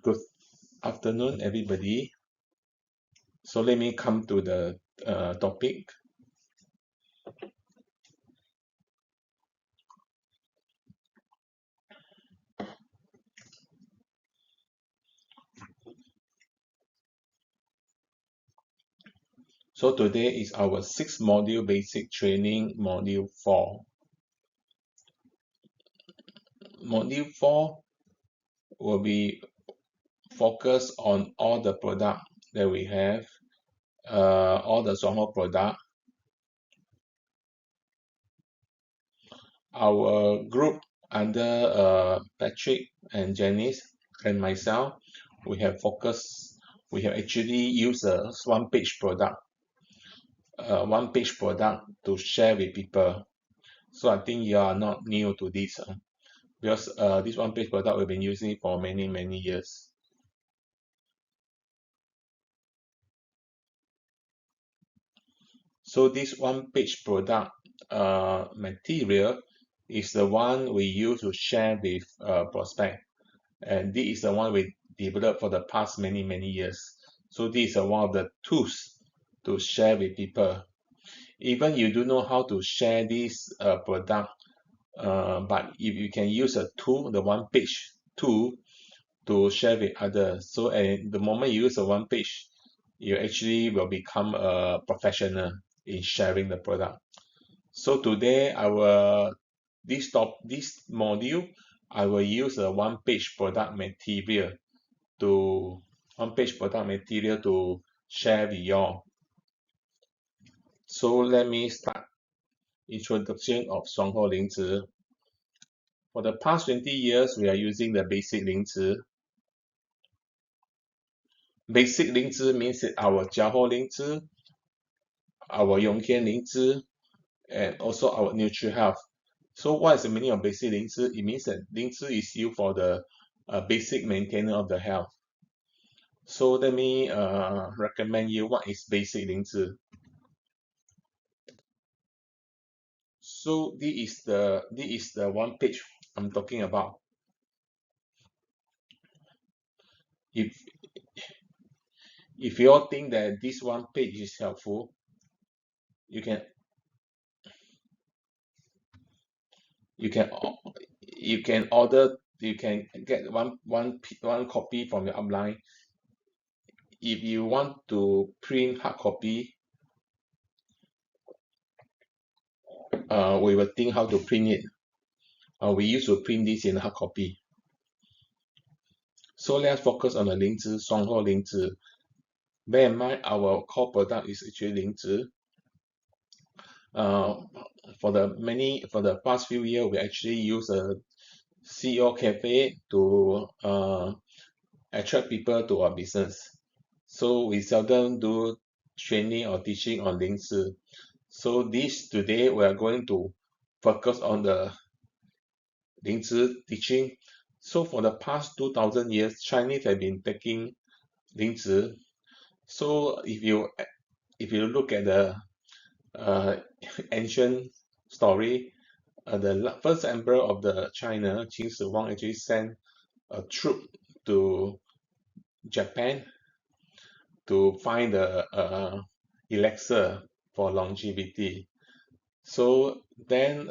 Good afternoon, everybody. So let me come to the topic. So today is our 6th module, basic training, module 4. Module 4 will be focused on all the product that we have, all the Shuang Hor product. Our group under Patrick and Janice and myself, we have actually used a one-page product to share with people. So I think you are not new to this because this one-page product we've been using for many years. So this one-page product material is the one we use to share with prospect, and this is the one we developed for the past many years. So this is one of the tools to share with people. Even you don't know how to share this product, but if you can use a tool, the one page tool, to share with others. So the moment you use a one page, you actually will become a professional in sharing the product. So today this module, I will use a one page product material to share with you all. So let me start. Introduction of Shuang Hor Lingzhi. For the past 20 years, we are using the basic Lingzhi. Basic Lingzhi means our Jia Hor Lingzhi, our Yongtian Lingzhi, and also our Nutri Health. So what is the meaning of basic Lingzhi? It means that Lingzhi is used for the basic maintenance of the health. So let me recommend you what is basic Lingzhi. So this is the one page I'm talking about. If you all think that this one page is helpful, you can get one copy from your upline. If you want to print hard copy, we will think how to print it. We used to print this in hard copy. So let's focus on the Lingzhi, Shuang Hor Lingzhi. Bear in mind our core product is actually Lingzhi. For the past few years, we actually use a CEO cafe to attract people to our business. So we seldom do training or teaching on Lingzhi. So today we are going to focus on the Lingzhi teaching. So for the past 2000 years, Chinese have been taking Lingzhi. So if you look at the ancient story, the first emperor of the China, Ching actually sent a troop to Japan to find the elixir for longevity. So then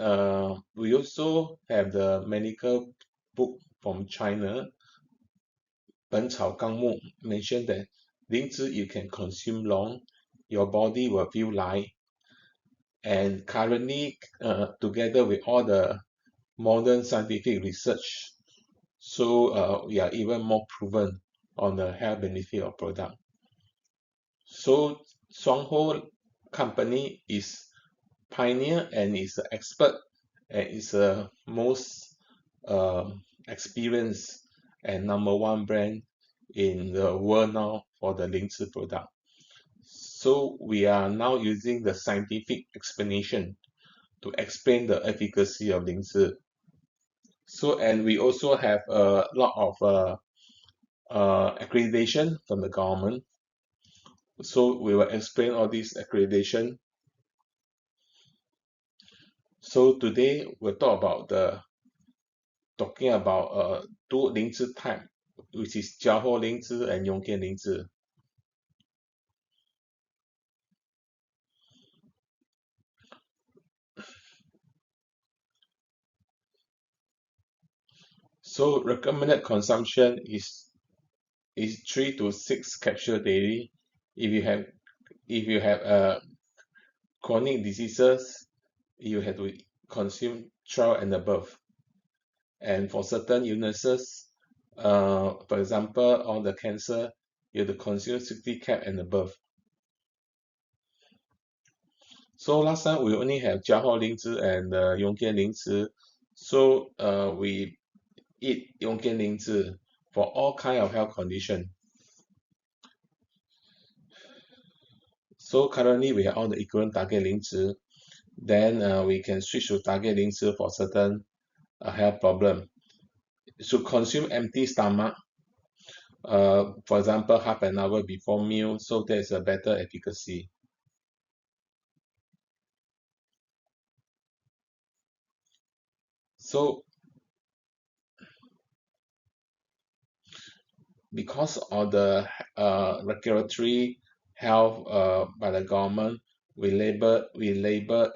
we also have the medical book from China, 本草纲目, mentioned that Lingzhi you can consume long, your body will feel light. And currently, together with all the modern scientific research, so we are even more proven on the health benefit of product. So Shuang Hor company is pioneer and is an expert and is the most experienced and #1 brand in the world now for the Lingzhi product. So we are now using the scientific explanation to explain the efficacy of Lingzhi. So, and we also have a lot of accreditation from the government. So we will explain all these accreditation. So today we'll talking about two Lingzhi type. which is Shuang Hor Lingzhi and Hor Lingzhi. So recommended consumption is 3 to 6 capsule daily. If you have chronic diseases, you have to consume 12 and above. And for certain illnesses, for example, all the cancer, you have to consume 60 cap and above. So last time we only have Jiahao Lingzi and Yongjian Lingzi. So we eat Yongjian Lingzi for all kind of health condition. So currently we have all the equivalent target Lingzi. Then we can switch to target Lingzi for certain health problem. Should consume empty stomach. For example, half an hour before meal, so there's a better efficacy. So because of the regulatory health by the government, we label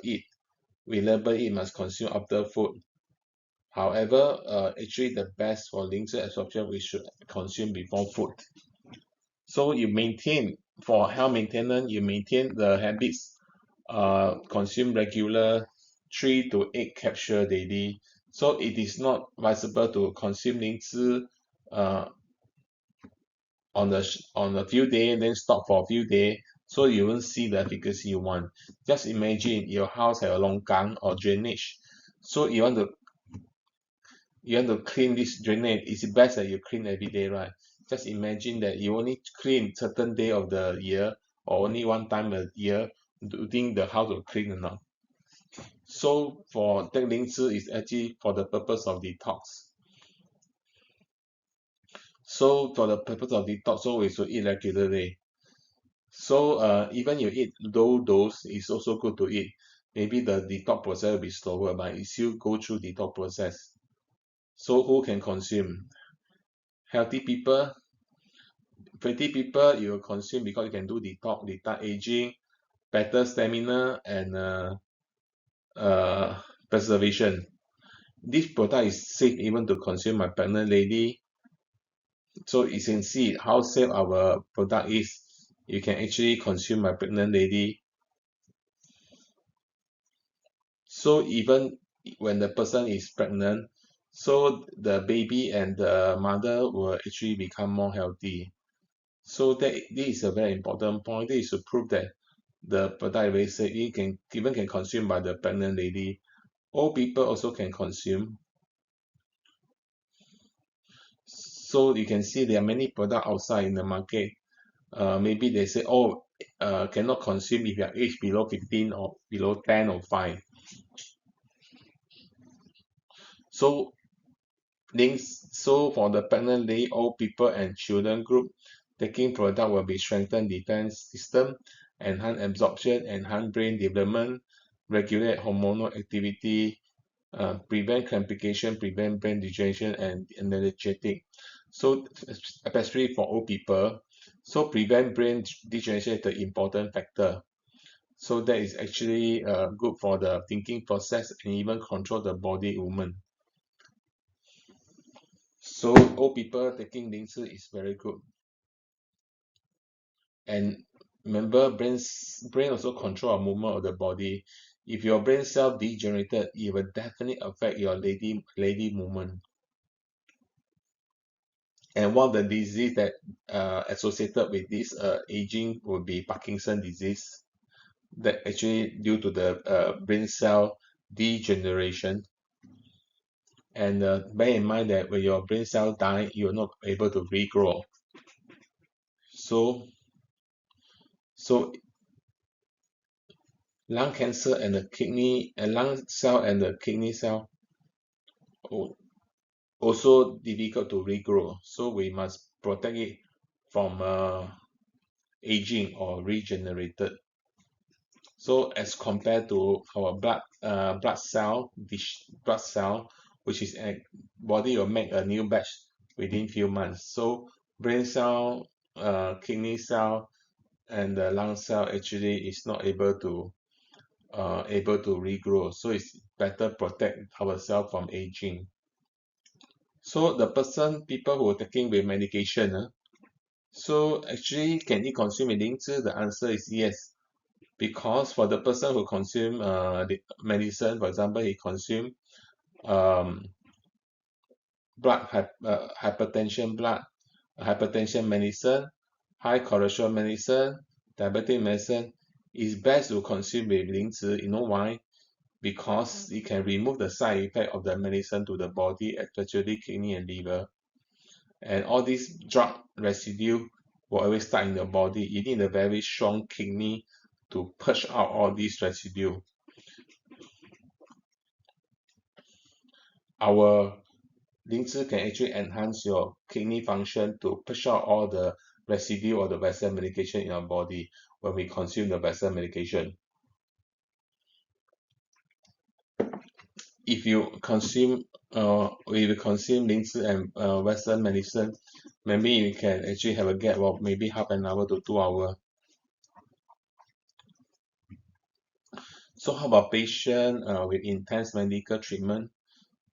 it must consume after food. However, actually the best for laser absorption we should consume before food. So you maintain for health maintenance, you maintain the habits, consume regular 3 to 8 capsule daily. So it is not advisable to consume 灵芝 uh, on a few days, then stop for a few days, so you won't see the efficacy you want. Just imagine your house have a longkang or drainage, so you want to clean this drainage. It's best that you clean every day, right? Just imagine that you only clean certain day of the year or only one time a year. Do you think the house will clean or not? So for that 灵芝 is actually for the purpose of detox. So for the purpose of detox, so we should eat regularly. So even you eat low dose, it's also good to eat. Maybe the detox process will be slower, but it still go through detox process. So who can consume? Healthy people, pretty people, you will consume because you can do detox, retard aging, better stamina, and preservation. This product is safe even to consume by pregnant lady. So you can see how safe our product is. You can actually consume by pregnant lady. So even when the person is pregnant, so the baby and the mother will actually become more healthy. So that this is a very important point. This is to prove that the product is very safe. It can even can consume by the pregnant lady. Old people also can consume. So you can see there are many products outside in the market. Maybe they say, oh, cannot consume if you are age below 15 or below 10 or 5. So so for the pregnant lady, old people and children group, taking product will be strengthen defense system, enhance absorption, enhance brain development, regulate hormonal activity, prevent complication, prevent brain degeneration, and energetic. So especially for old people, so prevent brain degeneration is the important factor. So that is actually good for the thinking process and even control the body movement. So old people taking 灵芝 is very good. And remember, brain also control our movement of the body. If your brain cell degenerated, it will definitely affect your lady movement. And one of the disease that associated with this aging will be Parkinson disease. That actually due to the brain cell degeneration. And bear in mind that when your brain cell die, you're not able to regrow. So, so lung cancer and the kidney and lung cell and the kidney cell also difficult to regrow. So we must protect it from aging or regenerated. So as compared to our blood cell, which is a body will make a new batch within few months. So brain cell, kidney cell, and the lung cell actually is not able to regrow. So it's better protect ourselves from aging. So the people who are taking with medication, so actually can he consume Lingzi? The answer is yes. Because for the person who consume the medicine, for example, he consume um, hypertension medicine, high cholesterol medicine, diabetic medicine, it's best to consume with Lingzi. You know why? Because it can remove the side effect of the medicine to the body, especially kidney and liver. And all these drug residue will always start in the body. You need a very strong kidney to push out all these residue. Our Lingzi can actually enhance your kidney function to push out all the residue or the vessel medication in our body when we consume the vessel medication. If you consume Lingzi and Western medicine, maybe you can actually have a gap of maybe half an hour to 2 hours. So how about patient with intense medical treatment?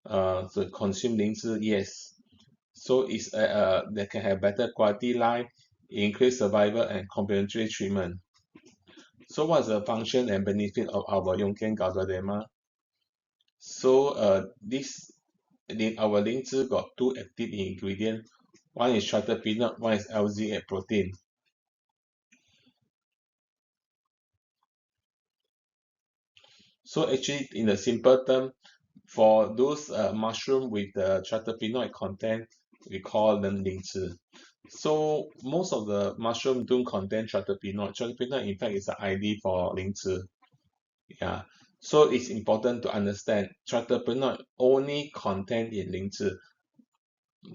So consume Lingzi, yes. So they can have better quality life, increased survival, and complementary treatment. So what's the function and benefit of our Yongken Gaudoderma? So our Lingzi got two active ingredients. One is triterpenoid, one is LZ8 protein. So actually, in a simple term, for those mushroom with the triterpenoid content, we call them Lingzi. So most of the mushroom don't contain triterpenoid. Triterpenoid, in fact, is the ID for Lingzi. Yeah. So it's important to understand triterpenoid only contain in Lingzi.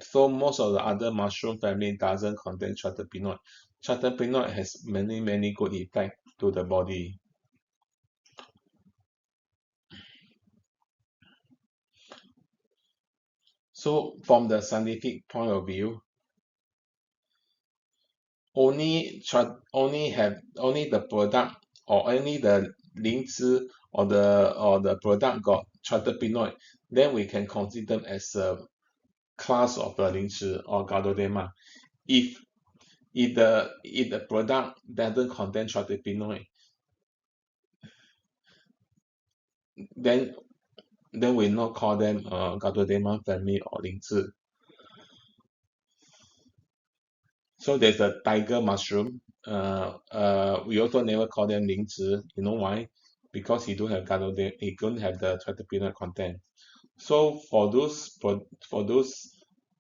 So most of the other mushroom family doesn't contain triterpenoid. Triterpenoid has many good effects to the body. So from the scientific point of view, only the product or only the 灵芝 or the product got triterpenoid, then we can consider them as a class of the 灵芝 or Gaudoderma. If the product doesn't contain triterpenoid, then we not call them Gaudoderma family or 灵芝. So there's a tiger mushroom. We also never call them 灵芝. You know why? Because he don't have he don't have the triterpenoid content. So for those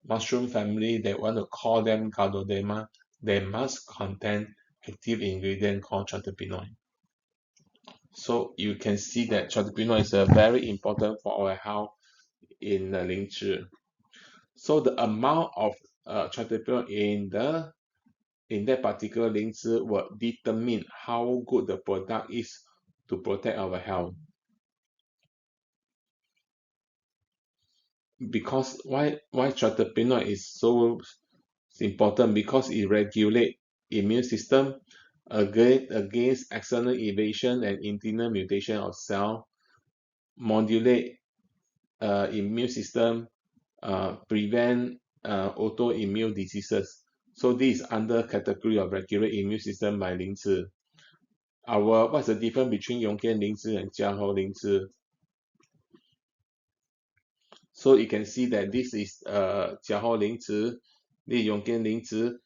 mushroom family that want to call them Gaudoderma, they must contain active ingredient called triterpenoid. So you can see that triterpenoid is very important for our health in the 灵芝. So the amount of triterpenoid in that particular 灵芝 will determine how good the product is to protect our health. Because why triterpenoid is so important? Because it regulates immune system against external invasion and internal mutation of cell, modulate immune system, prevent autoimmune diseases. So this is under category of regulate immune system by 灵芝. What's the difference between Yongken 灵芝 and Shuang Hor Lingzhi? So you can see that this is Shuang Hor Lingzhi, this is Yongken 灵芝,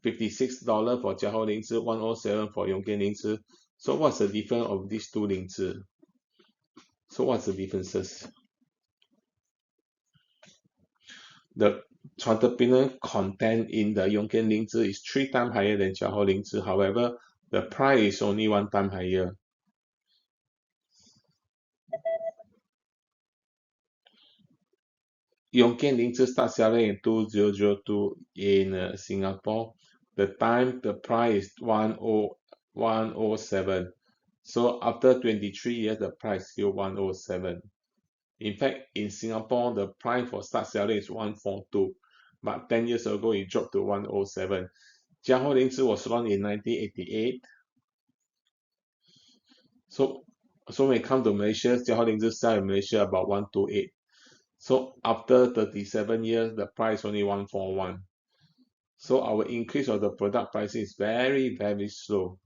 $56 for Shuang Hor Lingzhi, 107 for Yongken 灵芝. So what's the difference of these two 灵芝? So what's the differences? The triterpenoid content in the Yongken 灵芝 is 3 times higher than Shuang Hor Lingzhi. However, the price is only 1 time higher. Yongken 灵芝 start selling in 2002 in Singapore. The price is 107. So after 23 years, the price is still 107. In fact, in Singapore, the price for start selling is 142. but 10 years ago it dropped to 107. Shuang Hor Lingzhi was launched in 1988. So when it comes to Malaysia, Shuang Hor Lingzhi sell in Malaysia about 128. So after 37 years, the price only 141. So our increase of the product price is very, very slow.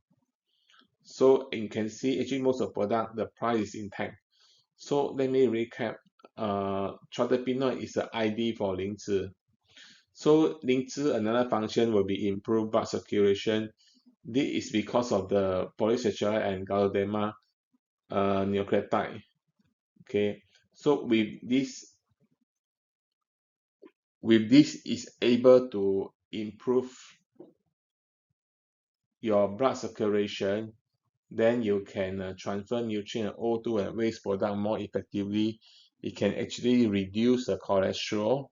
So you can see actually most of the product, the price is intact. So let me recap. Tretipinol is the ID for Lingzhi. So Lingzhi, another function will be improved blood circulation. This is because of the polysaccharide and ganoderma nucleotide. Okay, so with this is able to improve your blood circulation, then you can transfer nutrient O2 and waste product more effectively. It can actually reduce the cholesterol.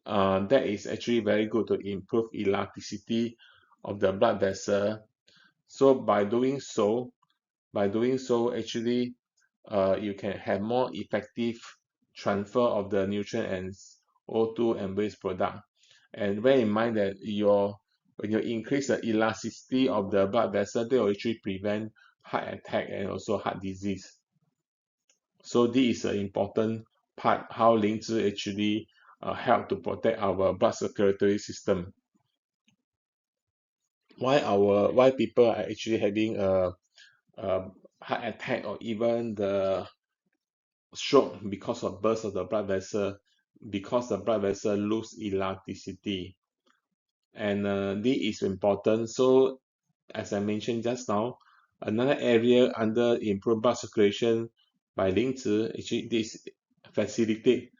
That is actually very good to improve elasticity of the blood vessel. So by doing so, actually, you can have more effective transfer of the nutrient and O2 and waste product. And bear in mind that when you increase the elasticity of the blood vessel, they will actually prevent heart attack and also heart disease. So this is an important part how Lingzhi actually help to protect our blood circulatory system. Why people are actually having a heart attack or even the stroke because of burst of the blood vessel, because the blood vessel lose elasticity, and this is important. So as I mentioned just now, another area under improved blood circulation by Lingzhi, actually this facilitate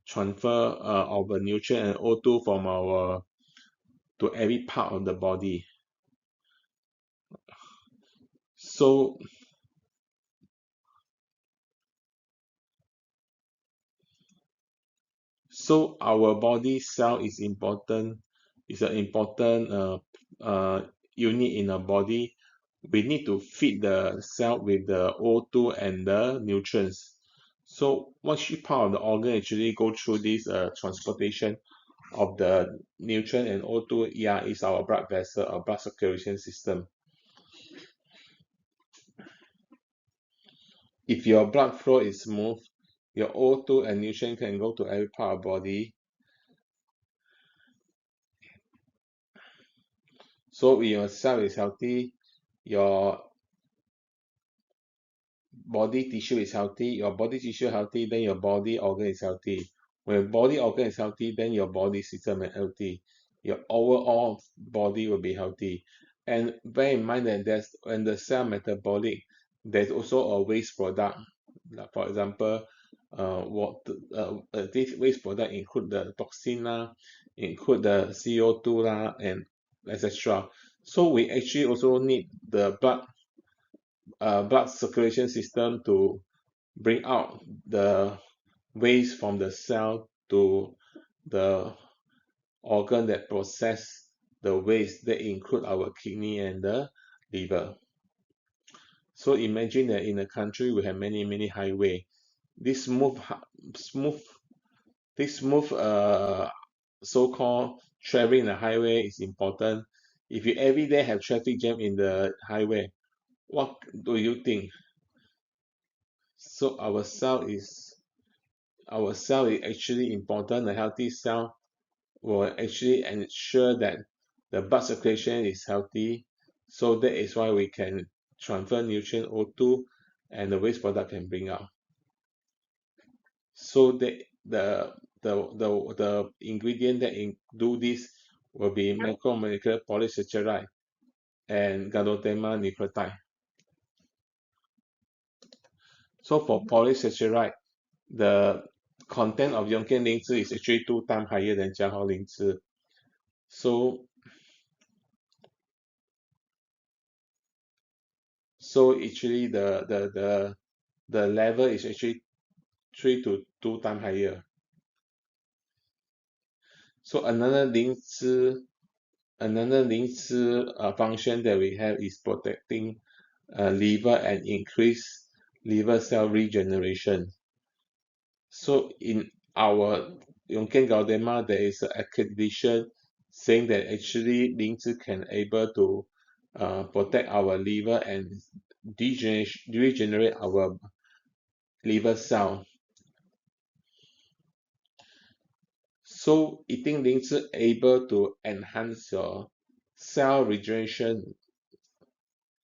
transfer of the nutrient and O2 from our to every part of the body. So our body cell is important, is an important unit in our body. We need to feed the cell with the O2 and the nutrients. So which part of the organ actually go through this transportation of the nutrient and O2? Yeah, is our blood vessel, our blood circulation system. If your blood flow is smooth, your O2 and nutrient can go to every part of the body. So when your cell is healthy, your body tissue is healthy, your body tissue healthy, then your body organ is healthy. When body organ is healthy, then your body system is healthy. Your overall body will be healthy. And bear in mind that when the cell metabolic, there's also a waste product. Like for example, this waste product include the toxin include the CO2 and etc. So we actually also need the blood circulation system to bring out the waste from the cell to the organ that process the waste, that include our kidney and the liver. So imagine that in a country we have many highway. This smooth this smooth so-called traveling in the highway is important. If you every day have traffic jam in the highway, what do you think? So our cell is actually important. A healthy cell will actually ensure that the blood circulation is healthy. So that is why we can transfer nutrient O2 and the waste product can bring out. So the ingredient that do this will be macromolecular polysaccharide and ganoderma nucleotide. So for polysaccharide, the content of Yongtian Lingzhi is actually 2 times higher than Shuang Hor Lingzhi. So actually the level is actually 3 to 2 times higher. So another Lingzhi function that we have is protecting liver and increase liver cell regeneration. So in our Yongken Gaudema, there is an accreditation saying that actually Lingzi can able to protect our liver and regenerate our liver cell. So eating Lingzi able to enhance your cell regeneration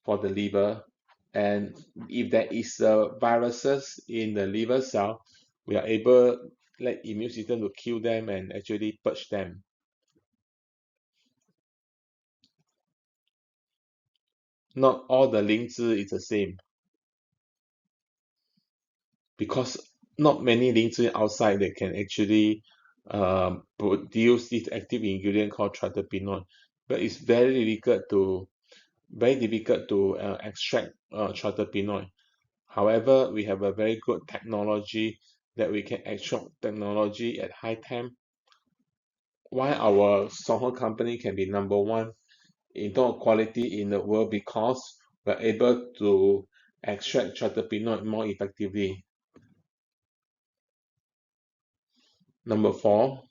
for the liver. And if there is viruses in the liver cell, we are able like immune system to kill them and actually purge them. Not all the Lingzi is the same because not many Lingzi outside that can actually produce this active ingredient called tretopinol. But it's very difficult to extract tretopinol. However, we have a very good technology that we can extract technology at high temp. Why our Shuang Hor company can be number one in terms of quality in the world because we're able to extract tretopinol more effectively. Number four,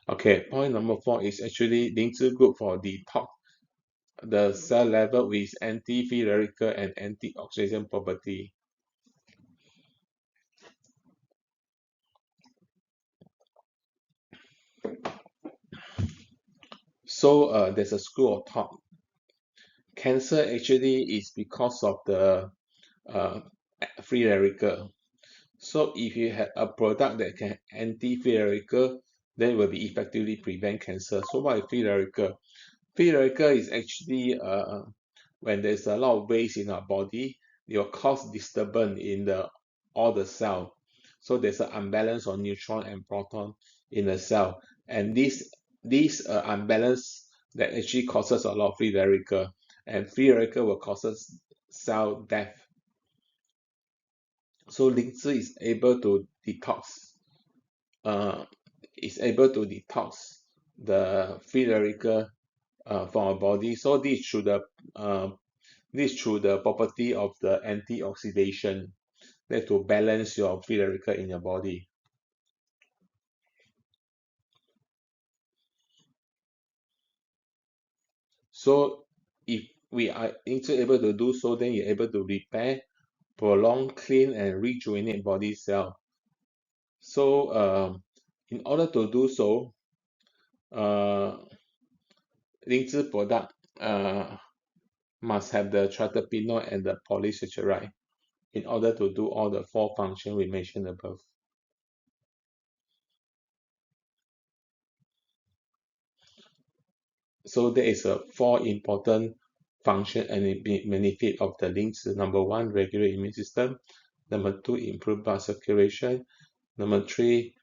okay, point number four is actually Lingzi good for detox the cell level with anti-free radical and antioxidant property. So there's a school of thought. Cancer actually is because of the uh, free radical. So if you have a product that can anti-free radical, then it will be effectively prevent cancer. So what is free radical? Free radical is actually when there's a lot of waste in our body, it will cause disturbance in the all the cell. So there's an unbalance of neutron and proton in the cell, and this unbalance that actually causes a lot of free radical, and free radical will causes cell death. So Lingzi uh, is able to detox the free radical from our body. So uh, this through the property of the antioxidation that to balance your free radical in your body. So if we are able to do so, then you're able to repair, prolong, clean, and rejuvenate body cell. So in order to do so, uh, Lingzi product must have the tretopinol and the polysaccharide in order to do all the four functions we mentioned above. So there is a four important function and benefit of the links. Number one, regulate immune system. Number two, improve blood circulation. Number three,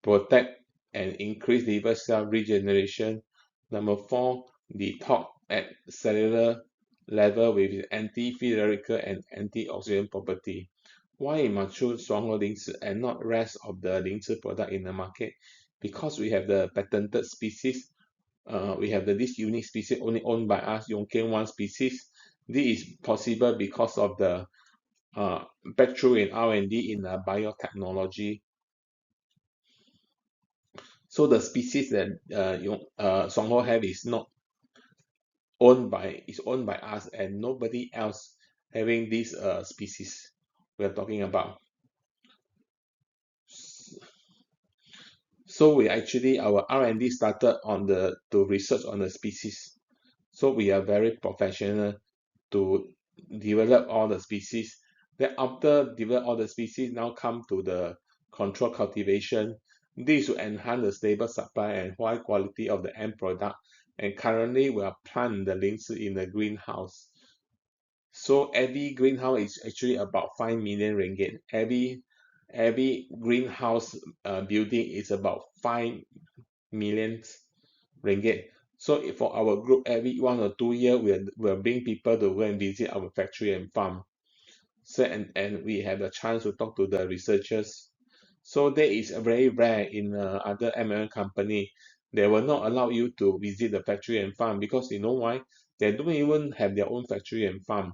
protect and increase liver cell regeneration. Number four, detox at cellular level with anti-free radical and antioxidant property. Why we must choose Shuang Hor Lingzhi and not rest of the Lingzhi product in the market? Because we have the patented species, we have this unique species only owned by us, Yongken one species. This is possible because of the breakthrough in R&D in biotechnology. So the species that Shuang Hor have is not owned by us, and nobody else having this species we are talking about. So we actually our R&D started on the to research on the species. So we are very professional to develop all the species. Then after develop all the species, now come to the control cultivation. This will enhance the stable supply and high quality of the end product. And currently, we are planting the Lingzi in the greenhouse. So every greenhouse is actually about 5 million ringgit. Every greenhouse building is about 5 million ringgit. So for our group, every 1 or 2 year, we'll bring people to go and visit our factory and farm. So and we have a chance to talk to the researchers. So that is very rare in other American company. They will not allow you to visit the factory and farm because you know why? They don't even have their own factory and farm.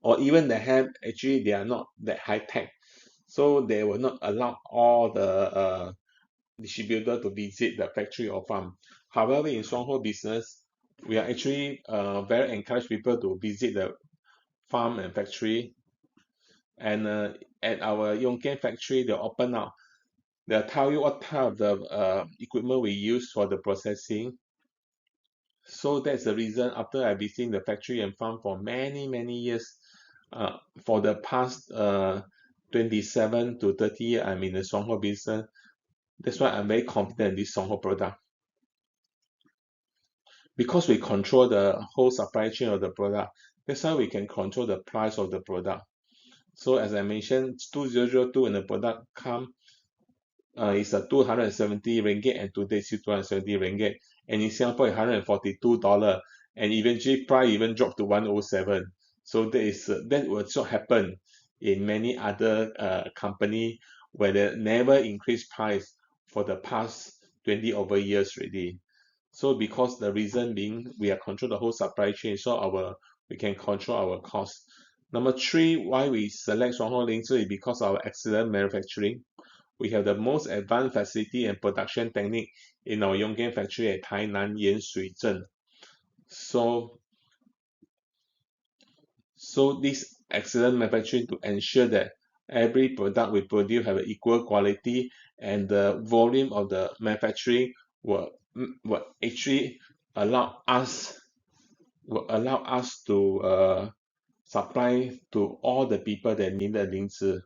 or even they have, actually they are not that high tech, so they will not allow all the distributor to visit the factory or farm. However, in Shuang Hor business, we are actually very encourage people to visit the farm and factory, and at our Yongkian factory, they open up. They'll tell you what type of the equipment we use for the processing. So that's the reason after I've been seeing the factory and farm for many, many years, for the past 27 to 30 years, I'm in the Shuang Hor business. That's why I'm very confident in this Shuang Hor product. Because we control the whole supply chain of the product, that's why we can control the price of the product. So as I mentioned, 2002 when the product come, it's a 270 ringgit, and today it's 270 ringgit. And in Singapore, it's $142. And eventually, price even dropped to 107. So that will also happen in many other company where they never increase price for the past 20 over years already. So because the reason being we are control the whole supply chain, so we can control our cost. Number three, why we select Shuang Hor Lingzhi is because of our excellent manufacturing. We have the most advanced facility and production technique in our Yongkian factory at Tainan Yanshui Zhen. So this excellent manufacturing to ensure that every product we produce have an equal quality, and the volume of the manufacturing will actually allow us to supply to all the people that need the Lingzi.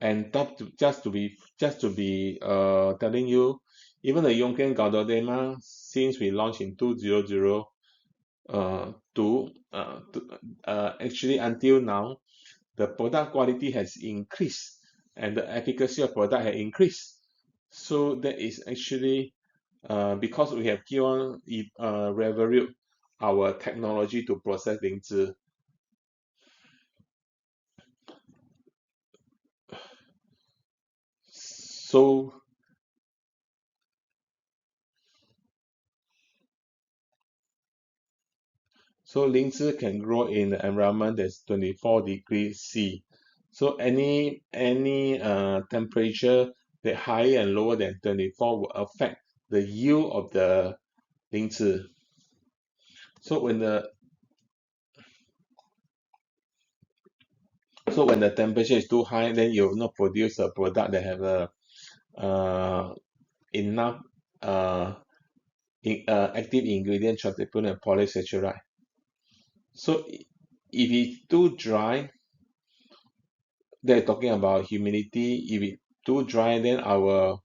And just to be telling you, even the Yongkian Gaododema, since we launched in 2002, actually until now, the product quality has increased and the efficacy of product has increased. So that is actually because we have keep on revolute our technology to process Lingzi. So Lingzi can grow in the environment that's 24 degrees C. So any temperature that higher and lower than 24 will affect the yield of the Lingzi. So when the temperature is too high, then you will not produce a product that have a enough active ingredient, tryptophan and polysaccharide. So if it's too dry, they're talking about humidity. If it's too dry, then our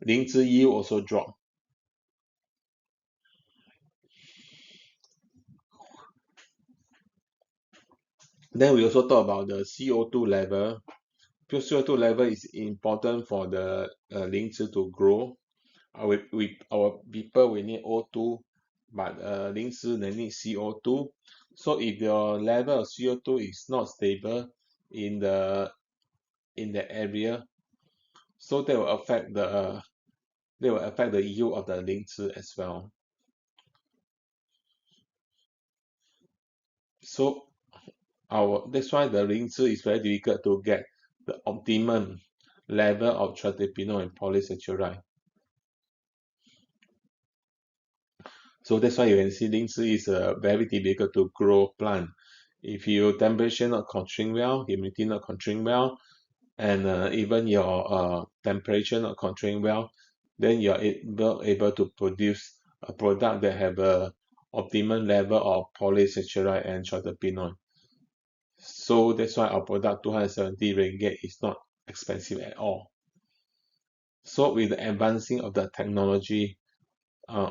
Lingzi yield also drop. Then we also talk about the CO2 level. Because CO2 level is important for the Lingzi to grow. Our people we need O2, but Lingzi they need CO2. So if your level of CO2 is not stable in the area, so they will affect the yield of the Lingzi as well. So that's why the Lingzi is very difficult to get the optimum level of tryptophan and polysaccharide. So that's why you can see Lingzi is a very difficult to grow plant. If your temperature not controlling well, humidity not controlling well, and even your temperature not controlling well, then you are able to produce a product that have a optimum level of polysaccharide and tryptophan. So that's why our product 270 ringgit is not expensive at all. So with the advancing of the technology,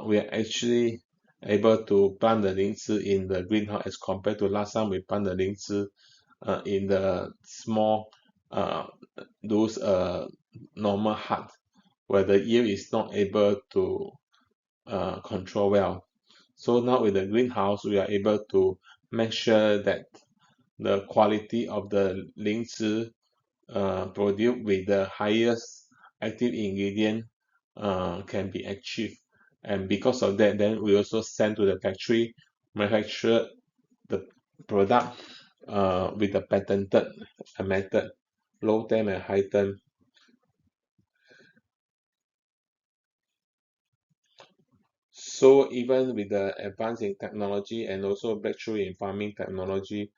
we are actually able to plant the Lingzi in the greenhouse as compared to last time we plant the Lingzi in the small those normal hut where the yield is not able to control well. So now with the greenhouse, we are able to make sure that the quality of the Lingzi produced with the highest active ingredient can be achieved. And because of that, then we also send to the factory, manufacture the product, with the patented method, low temp and high temp. So even with the advance in technology and also breakthrough in farming technology,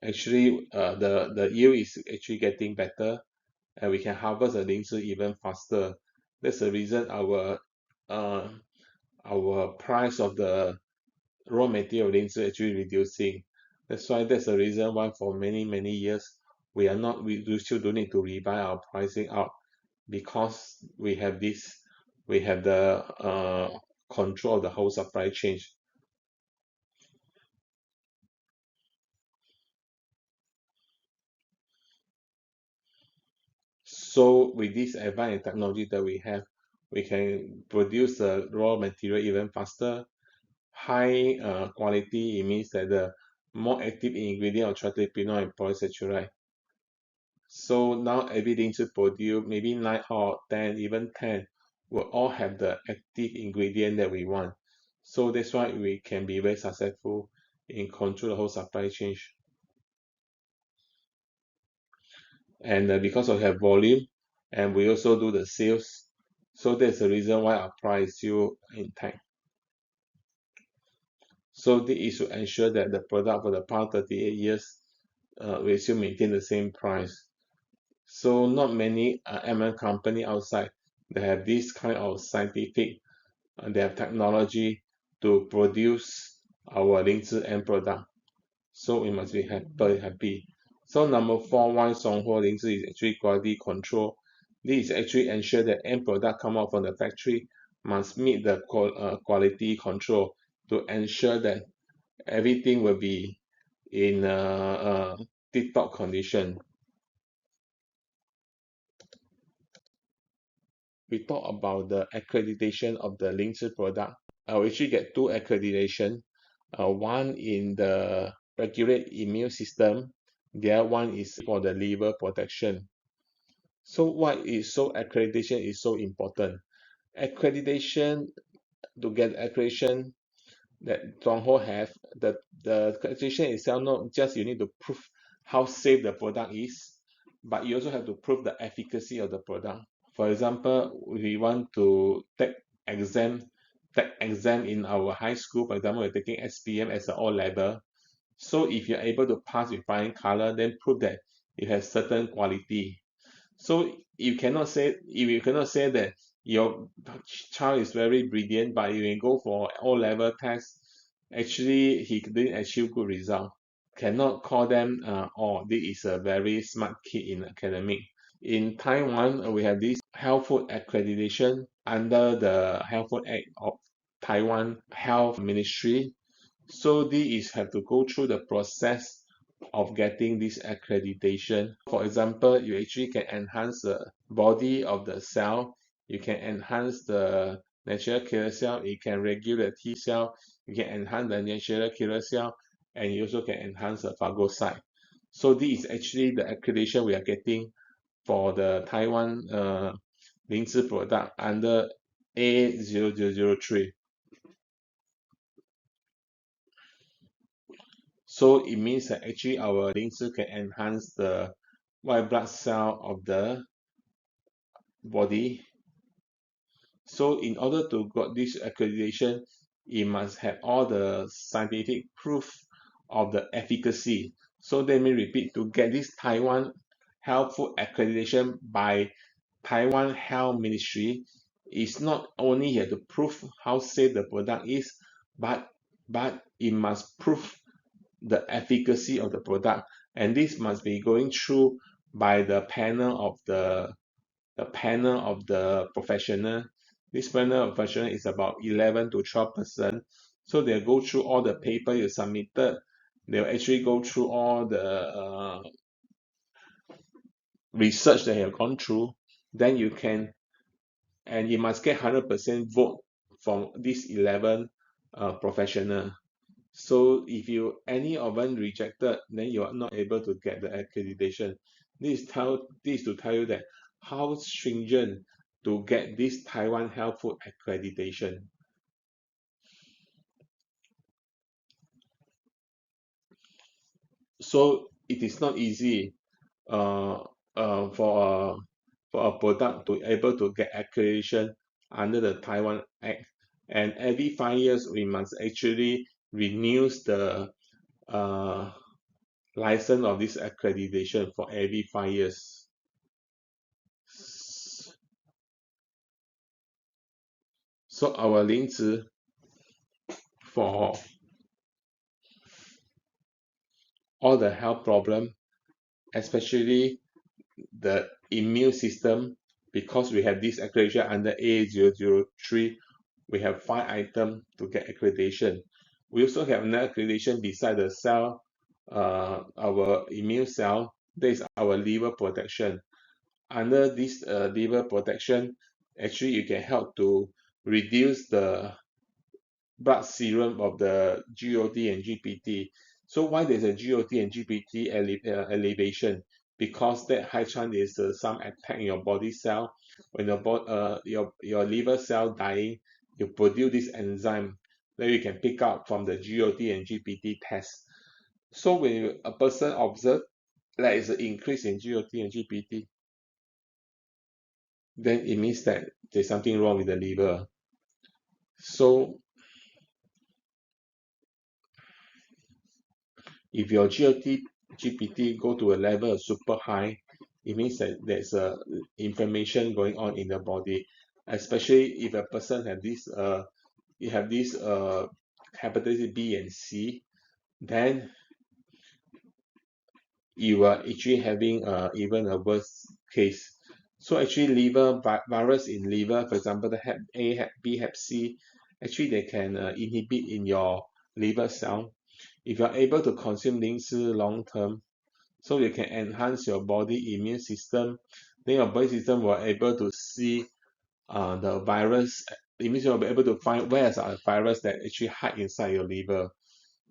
actually the yield is actually getting better, and we can harvest the lingzi even faster. That's the reason uh, our price of the raw material lingzi actually reducing. That's the reason why for many years we do still don't need to rebuy our pricing out, because we have the control of the whole supply chain. So with this advanced technology that we have, we can produce the raw material even faster. High quality, it means that the more active ingredient of terpenoid and polysaccharide. So now everything to produce, maybe 9 or 10, even 10, will all have the active ingredient that we want. So that's why we can be very successful in control the whole supply chain. And because we have volume, and we also do the sales, so that's the reason why our price is still intact. So this is to ensure that the product for the past 38 years will still maintain the same price. So not many ML company outside that have this kind of scientific, they have technology to produce our Lingzi end product. So we must be very happy. So number four, why Shuang Hor Lingzhi is actually quality control. This is actually ensure that end product come out from the factory must meet the quality control to ensure that everything will be in tip-top condition. We talk about the accreditation of the Lingzhi product. We actually get two accreditation. One in the regulate immune system. The other one is for the liver protection. So why is so accreditation is so important? Accreditation, to get accreditation that Zhongho have, the accreditation itself not just you need to prove how safe the product is, but you also have to prove the efficacy of the product. For example, we want to take exam in our high school. For example, we're taking SPM as an O level. So if you're able to pass with flying color, then prove that you have certain quality. So you cannot say that your child is very brilliant, but you can go for O level test. Actually, he didn't achieve good result. Cannot call them, oh, this is a very smart kid in academic. In Taiwan, we have this health food accreditation under the Health Food Act of Taiwan Health Ministry. So these have to go through the process of getting this accreditation. For example, you actually can enhance the body of the cell, you can enhance the natural killer cell, you can regulate T cell, you can enhance the natural killer cell, and you also can enhance the phagocyte. So this is actually the accreditation we are getting for the Taiwan Lingzi product under A0003. So it means that actually our Lingzi can enhance the white blood cell of the body. So in order to get this accreditation, it must have all the scientific proof of the efficacy. So let me repeat, to get this Taiwan Health Food accreditation by Taiwan Health Ministry, is not only you have to prove how safe the product is, but it must prove the efficacy of the product, and this must be going through by the panel of the professional. This panel of professional is about 11 to 12%. So they'll go through all the paper you submitted. They'll actually go through all the research that you have gone through. Then you can, and you must get 100% vote from these 11 professional. So if you any of them rejected, then you are not able to get the accreditation. This is to tell you that how stringent to get this Taiwan Health Food accreditation. So it is not easy uh, for a product to able to get accreditation under the Taiwan Act. And every 5 years, we must actually renew the uh, license of this accreditation for every 5 years. So our Lingzi for all the health problem, especially the immune system, because we have this accreditation under A003, we have 5 items to get accreditation. We also have another accreditation beside the cell, our immune cell, that is our liver protection. Under this liver protection, actually you can help to reduce the blood serum of the GOT and GPT. So why there's a GOT and GPT elevation? Because that high chance is some attack in your body cell. When your liver cell dying, you produce this enzyme that you can pick up from the GOT and GPT test. So when a person observe there is an increase in GOT and GPT, then it means that there's something wrong with the liver. So if your GOT GPT go to a level super high, it means that there's a inflammation going on in the body, especially if a person have this you have this hepatitis B and C, then you are actually having even a worse case. So actually liver virus in liver, for example, the hep A, hep B, hep C, actually they can inhibit in your liver cell. If you are able to consume Lingzi long term, so you can enhance your body immune system, then your body system will able to see the virus. It means you'll be able to find where is a virus that actually hide inside your liver.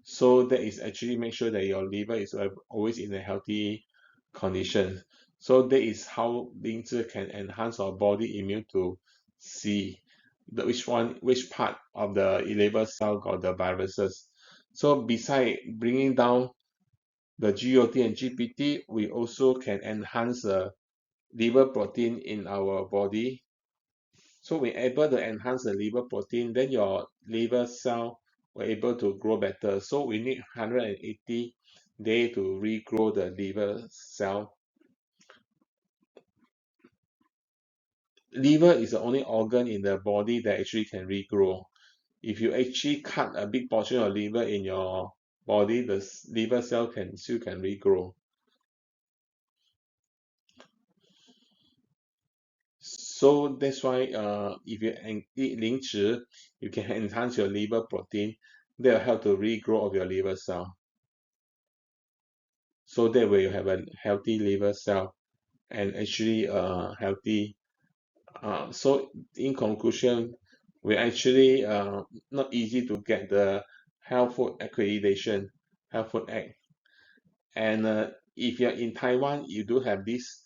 So that is actually make sure that your liver is always in a healthy condition. So that is how Lingzi can enhance our body immune to see which part of the liver cell got the viruses. So beside bringing down the GOT and GPT, we also can enhance the liver protein in our body. So we're able to enhance the liver protein, then your liver cell will able to grow better. So we need 180 days to regrow the liver cell. Liver is the only organ in the body that actually can regrow. If you actually cut a big portion of liver in your body, the liver cell can still can regrow. So that's why if you eat 灵芝, you can enhance your liver protein. That will help to regrow of your liver cell. So that way you have a healthy liver cell and actually healthy. So in conclusion, we actually not easy to get the health food accreditation, health food act. And if you're in Taiwan, you don't have this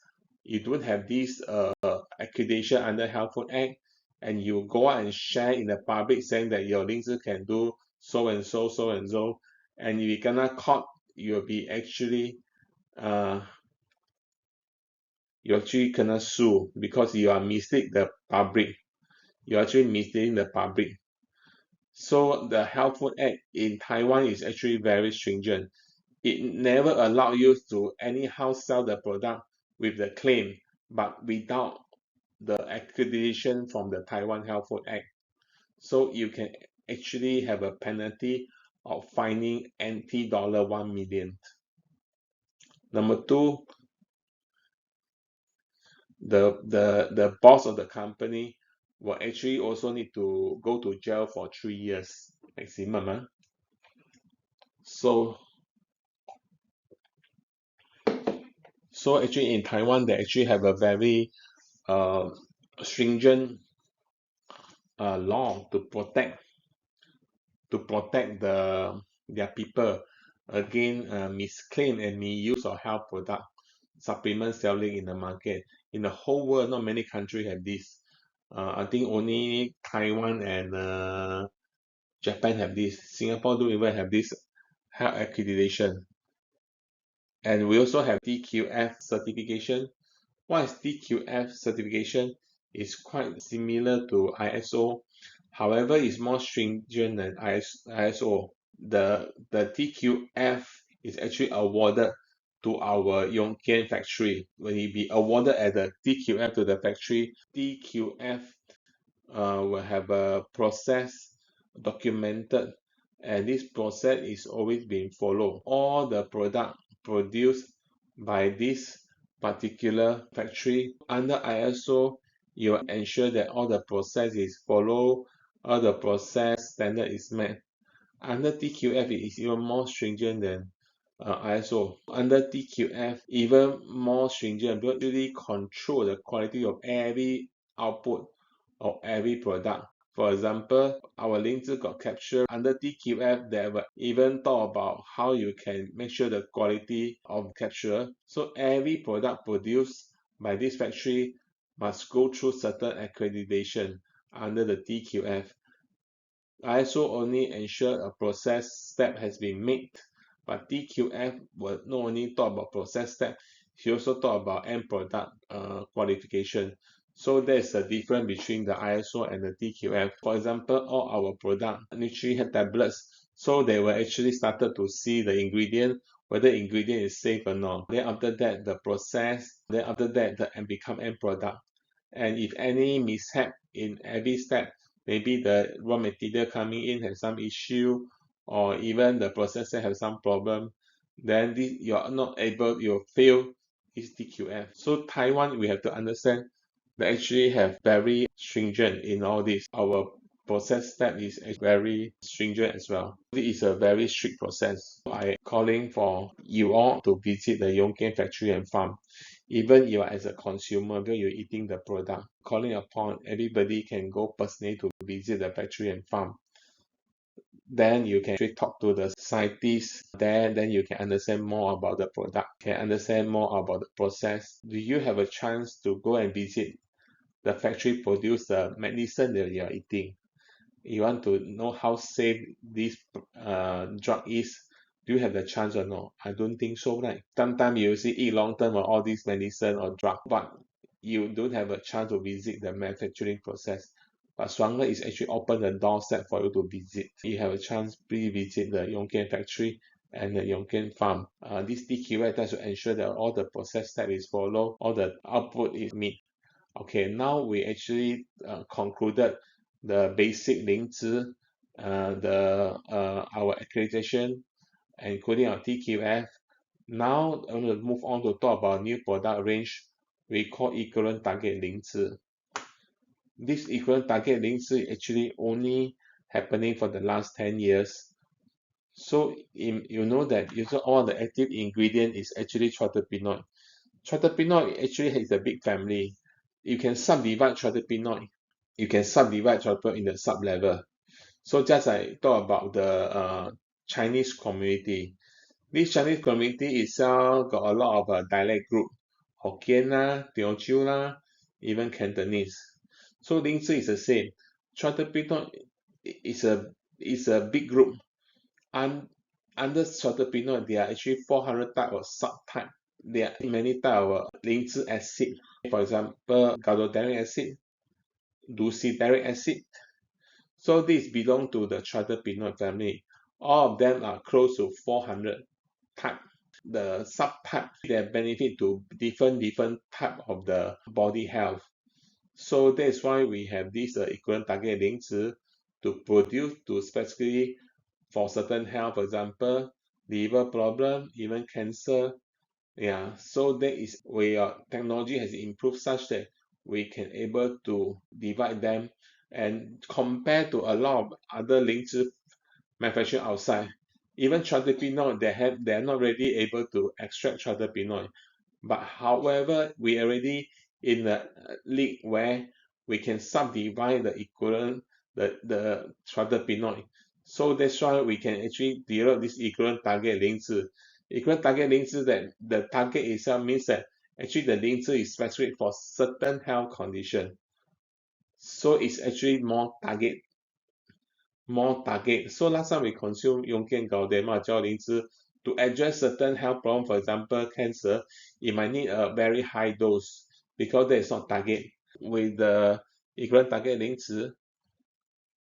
accreditation under Health Food Act, and you go out and share in the public saying that your Lingzi can do so and so, so and so, and if you cannot caught, you'll be actually uh, you actually cannot sue because you are misleading the public. You're actually misleading the public. So the Health Food Act in Taiwan is actually very stringent. It never allow you to anyhow sell the product with the claim, but without the accreditation from the Taiwan Health Food Act. So you can actually have a penalty of fining NT dollar 1 million. Number two, the boss of the company will actually also need to go to jail for 3 years maximum. So actually in Taiwan they actually have a very uh, stringent law to protect their people against misclaim and misuse of health product supplement selling in the market. In the whole world, not many countries have this. I think only Taiwan and Japan have this. Singapore don't even have this health accreditation. And we also have TQF certification. What is TQF certification? It's quite similar to ISO. However, it's more stringent than ISO. The TQF is actually awarded to our Yongkian factory. When it be awarded at the TQF to the factory, TQF will have a process documented, and this process is always being followed. All the product produced by this particular factory under ISO, you will ensure that all the process is followed, all the process standard is met. Under TQF, it is even more stringent than ISO. Under TQF, even more stringent because it really control the quality of every output of every product. For example, our Lingzhi got captured under TQF. They will even talk about how you can make sure the quality of capture. So every product produced by this factory must go through certain accreditation under the TQF. ISO only ensure a process step has been made, but TQF will not only talk about process step, she also talk about end product qualification. So there's a difference between the ISO and the TQF. For example, all our product nutrient tablets, so they were actually started to see the ingredient, whether ingredient is safe or not. Then after that, the process, then after that, the and become end product. And if any mishap in every step, maybe the raw material coming in has some issue, or even the processor has some problem, then this, you're not able, you fail this TQF. So Taiwan, we have to understand they actually have very stringent in all this. Our process step is very stringent as well. This is a very strict process. I calling for you all to visit the Yongkian factory and farm. Even you are as a consumer, because you're eating the product, calling upon everybody can go personally to visit the factory and farm. Then you can actually talk to the scientists there, then you can understand more about the product, can understand more about the process. Do you have a chance to go and visit the factory produce the medicine that you are eating? You want to know how safe this drug is, do you have the chance or not? I don't think so, right? Sometimes you see eat long term or all these medicine or drug, but you don't have a chance to visit the manufacturing process. But Shuang Hor is actually open the doorstep for you to visit. You have a chance, please visit the Yongkian factory and the Yongkian farm. This TQF has to ensure that all the process step is followed, all the output is met. Okay, now we actually concluded the basic Lingzhi, our accreditation, including our TQF. Now I'm going to move on to talk about new product range we call equivalent target Lingzhi. This equivalent target Lingzhi actually only happening for the last 10 years. So you know that all the active ingredient is actually triterpenoid. Triterpenoid actually has a big family. You can subdivide triterpenoid. You can subdivide triterpenoid in the sub-level. So just I talk about the Chinese community. This Chinese community itself got a lot of dialect group. Hokkien lah, Teochew lah, even Cantonese. So Lingzhi is the same. Triterpenoid is a big group. Under triterpenoid, there are actually 400 type of subtype. There are many type of Lingzhi acid. For example, galodaric acid, deuteric acid. So these belong to the triterpenoid family. All of them are close to 400 type. The subtype, they benefit to different type of the body health. So that's why we have this equivalent target Lingzhi to produce to specifically for certain health, for example, liver problem, even cancer. Yeah, so that is where technology has improved such that we can able to divide them and compare to a lot of other Lingzhi manufacturing outside. Even triterpenoid, they are not really able to extract triterpenoid. But however, we already in a league where we can subdivide the equivalent, the triterpenoid. So that's why we can actually develop this equivalent target Lingzhi. Equivalent target Lingzhi, that the target itself means that actually the Lingzhi is specific for certain health condition. So it's actually more target. So last time we consume Yongkian Gaodema, Jiao Lingzhi, to address certain health problem, for example, cancer, it might need a very high dose because that is not target. With the equivalent target Lingzi,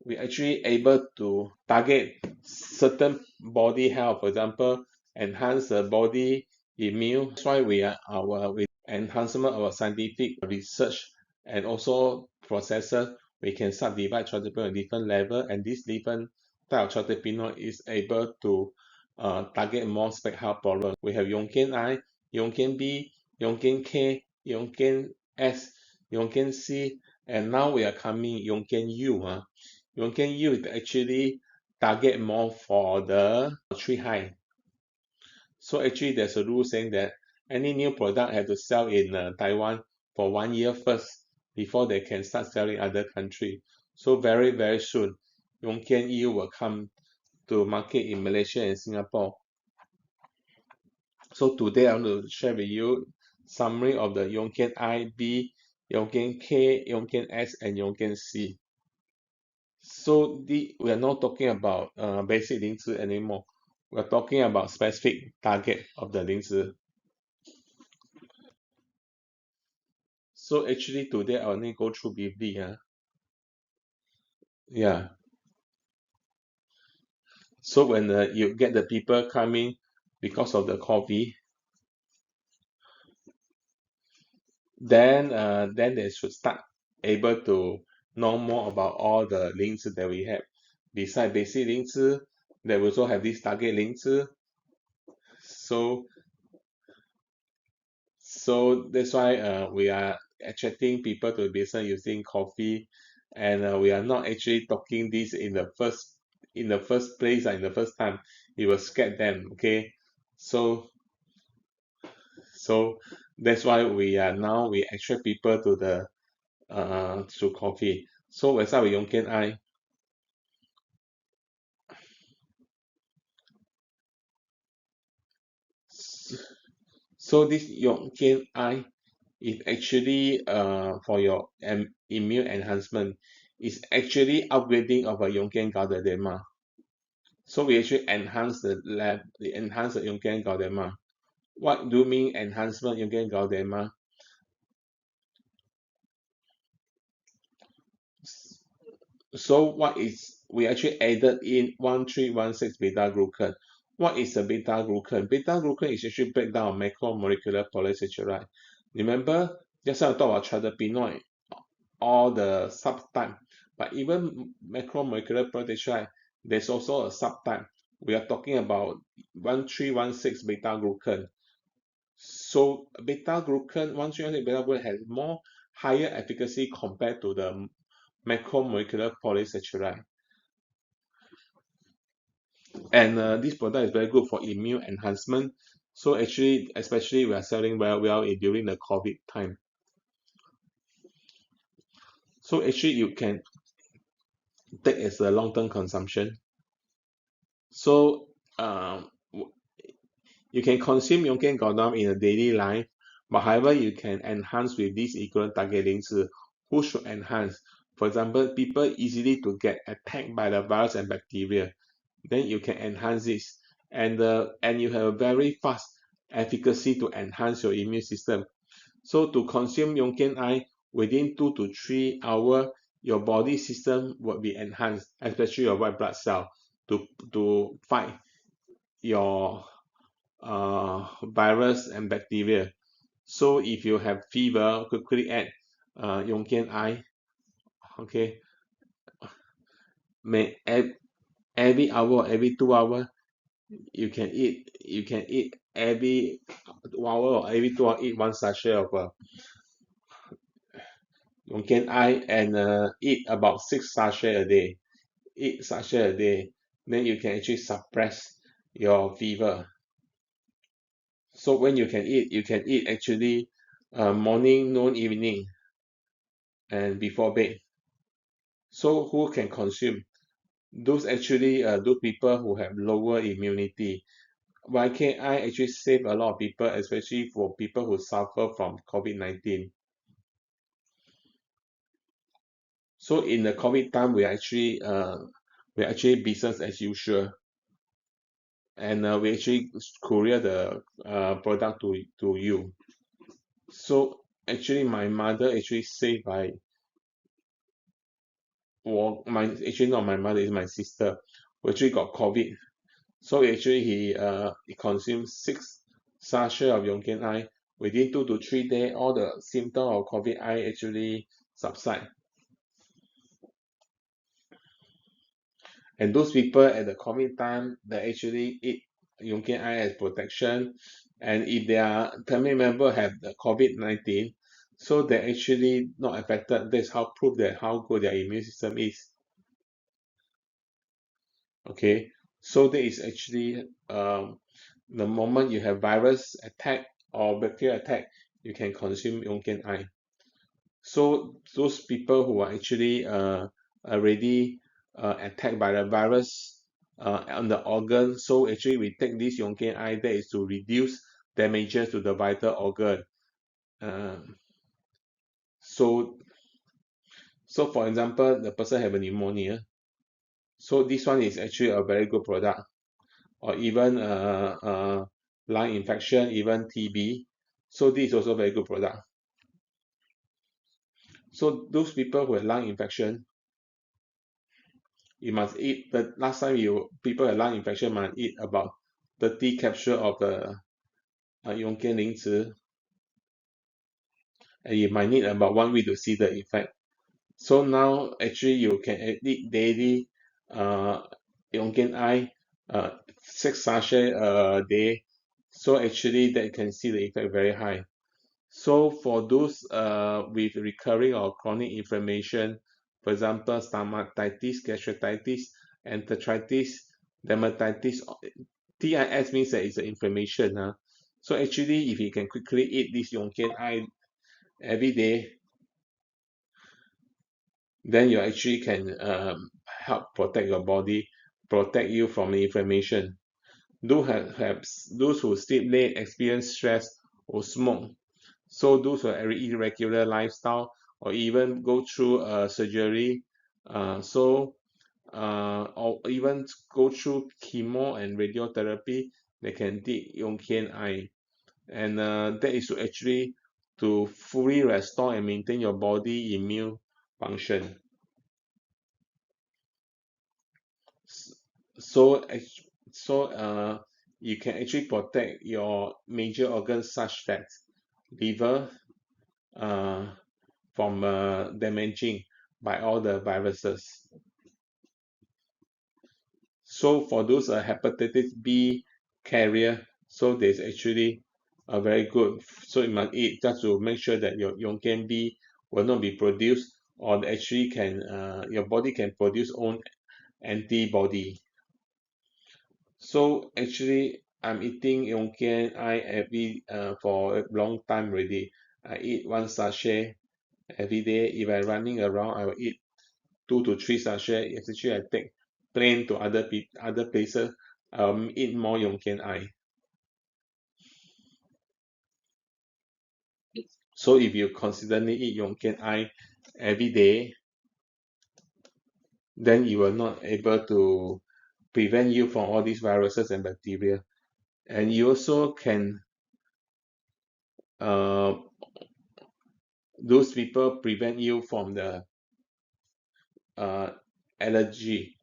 we actually able to target certain body health, for example, enhance the body immune. That's why we are our with enhancement of our scientific research and also processor, we can subdivide tryptophan at different level, and this different type of tryptophan is able to target more spec health problem. We have Yongkin I, Yongkin B, Yongkin K, Yongkin S, Yongkin C, and now we are coming Yongkin U. Yongkin U is actually target more for the tree high. So actually there's a rule saying that any new product have to sell in Taiwan for 1 year first before they can start selling other country. So very, very soon, Yongkin EU will come to market in Malaysia and Singapore. So today I want to share with you summary of the Yongkin I, B, Yongkin K, Yongkin S, and Yongkin C. So we are not talking about basic Lingzi anymore. We're talking about specific target of the Lingzi. So actually today I only go through briefly. Yeah. So when you get the people coming because of the COVID, then they should start able to know more about all the Lingzi that we have. Besides basic Lingzi, they also have this target Lingzi. So that's why we are attracting people to business using coffee, and we are not actually talking this in the first place in the first time. It will scare them. Okay, so so that's why we attract people to the to coffee. So we start with Yongkian I. So this Yongkian I is actually for your immune enhancement. Is actually upgrading of a Yongkian Gauderema. So we actually enhance the Yongkian Gauderema. What do you mean enhancement Yongkian Gauderema? So what is we actually added in 1316 beta glucan. What is the beta glucan? Beta glucan is actually breakdown of macromolecular polysaccharide. Remember, just now I talked about tryptophan, all the subtype, but even macromolecular polysaccharide, there's also a subtype. We are talking about 1316 beta glucan. So beta glucan, 1316 beta glucan has more higher efficacy compared to the macromolecular polysaccharide. And this product is very good for immune enhancement. So actually, especially we are selling very well during the COVID time. So actually, you can take as a long-term consumption. So you can consume Yongkian Gaodam in a daily life, but however, you can enhance with this equivalent target Lingzi. Who should enhance? For example, people easily to get attacked by the virus and bacteria. Then you can enhance this, and you have a very fast efficacy to enhance your immune system. So to consume Yongkian I within 2 to 3 hours, your body system will be enhanced, especially your white blood cell, to fight your virus and bacteria. So if you have fever, quickly add Yongkian I. Okay, may every hour, every 2 hours, you can eat every 1 hour or every 2 hours, eat one sachet of Yongkian I, and eat about 6 sachet a day. Eat sachet a day, then you can actually suppress your fever. So when you can eat actually morning, noon, evening, and before bed. So who can consume? Those actually those people who have lower immunity. Why can I actually save a lot of people, especially for people who suffer from COVID-19? So in the COVID time, we actually business as usual. and we actually courier the product to you. So actually, my mother actually saved by my actually not my mother, is my sister, who actually got COVID. So actually he consumed 6 sachet of Yongken eye. Within 2 to 3 days, all the symptom of COVID eye actually subside. And those people at the COVID time, they actually eat Yongken eye as protection. And if their family member have the COVID-19, so they're actually not affected. That's how proof that how good their immune system is. Okay, so that is actually the moment you have virus attack or bacteria attack, you can consume Yongken eye. So those people who are actually already attacked by the virus on the organ, so actually we take this Yongken eye, that is to reduce damages to the vital organ. Uh, so so for example, the person have a pneumonia, so this one is actually a very good product. Or even lung infection, even TB. So this is also very good product. So those people who have lung infection, you must eat. The last time you people have lung infection must eat about 30 capsule of the Yongken Lingzhi, and you might need about 1 week to see the effect. So now actually you can eat daily uh, Yongken eye, 6 sachet a day. So actually that can see the effect very high. So for those with recurring or chronic inflammation, for example, stomatitis, gastritis, enteritis, dermatitis, TIS means that it's an inflammation. So actually, if you can quickly eat this Yongken eye every day, then you actually can help protect your body, protect you from inflammation. Those who sleep late, experience stress, or smoke. So those who are irregular lifestyle or even go through surgery, or even go through chemo and radiotherapy, they can take Yongkian eye, and that is to actually to fully restore and maintain your body immune function. S- So, you can actually protect your major organs such that liver, uh, from damaging by all the viruses. So for those hepatitis B carrier, so there's actually a very good. So you must eat just to make sure that your Yongken B will not be produced, or actually can your body can produce own antibody. So actually, I'm eating Yongken I every for a long time already. I eat 1 sachet every day. If I'm running around, I will eat 2 to 3 sachet. Actually, I take plane to other places. Eat more Yongken eye. So if you constantly eat Yongken eye every day, then you will not able to prevent you from all these viruses and bacteria. And you also can uh, those people prevent you from the uh, allergy.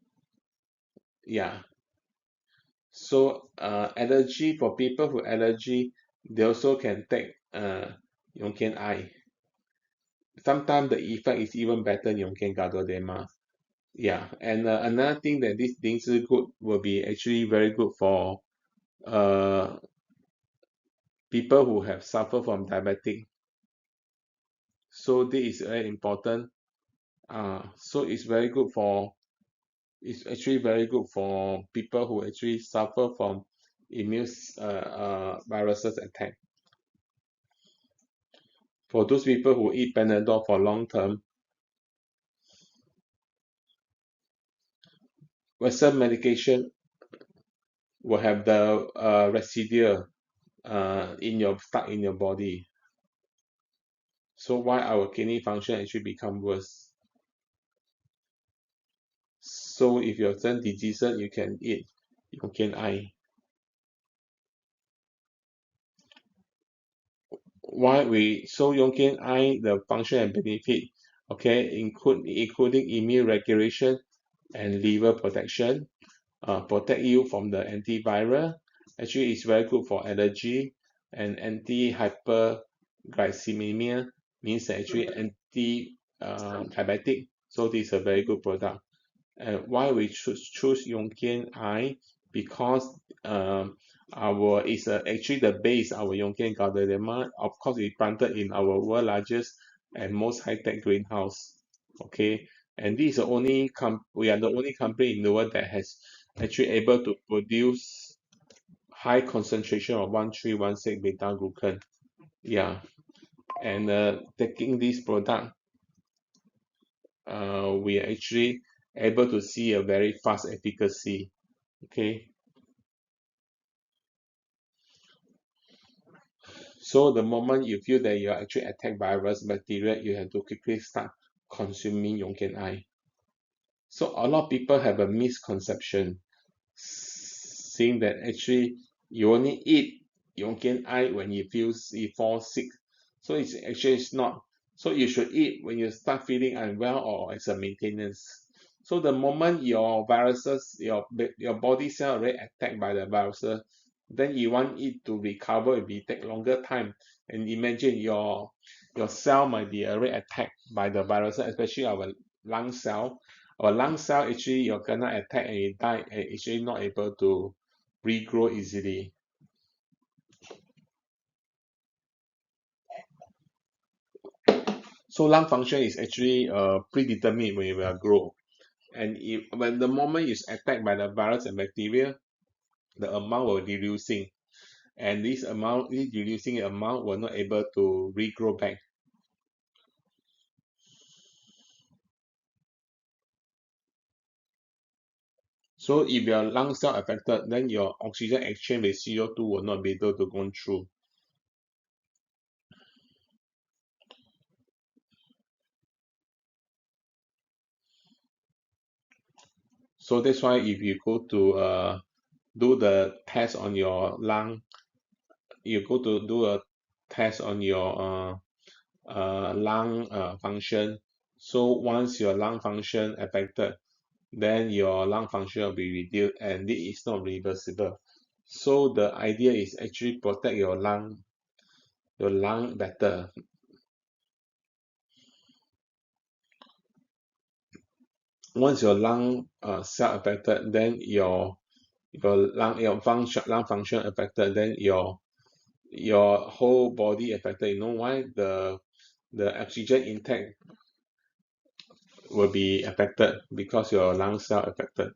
Yeah. So allergy for people who allergy, they also can take Yongken eye. Sometimes the effect is even better than Yongken Gardodema. Yeah, and another thing that this things is good will be actually very good for uh people who have suffered from diabetic. So this is very important. So it's actually very good for people who actually suffer from immune viruses attack. For those people who eat Panadol for long term, Western medication will have the residue in your stuck in your body. So why our kidney function actually become worse. So if you have certain diseases, you can eat Yongken eye. why we so Yongkin I the function and benefit, okay, including immune regulation and liver protection, protect you from the antiviral. Actually, it's very good for allergy and anti-hyperglycemia, means that actually anti-diabetic. So this is a very good product. And why we choose Yongkian I? Because our is actually the base our Yongkian Gardnerema. Of course, we planted in our world largest and most high-tech greenhouse. Okay, and this is the only we are the only company in the world that has actually able to produce high concentration of 1316 beta glucan. Yeah, and taking this product, we are actually able to see a very fast efficacy. Okay, so the moment you feel that you are actually attacked by virus bacteria, you have to quickly start consuming Yongkian I. So a lot of people have a misconception saying that actually you only eat Yongkian I when you fall sick. So it's not. So you should eat when you start feeling unwell or as a maintenance. So the moment your viruses, your body cell already attacked by the viruses, then you want it to recover, it will take longer time. And imagine your cell might be already attacked by the viruses, especially our lung cell. Our lung cell actually you're gonna attack and it die and actually not able to regrow easily. So lung function is actually predetermined when you will grow. And when the moment is attacked by the virus and bacteria, the amount will reducing. And this reducing amount will not able to regrow back. So if your lung cell affected, then your oxygen exchange with CO2 will not be able to go through. So that's why if you go to do the test on your lung, you go to do a test on your lung function. So once your lung function affected, then your lung function will be reduced and it is not reversible. So the idea is actually protect your lung better. Once your lung cell affected, then lung function affected, then your whole body affected. You know why the oxygen intake will be affected because your lung cell affected.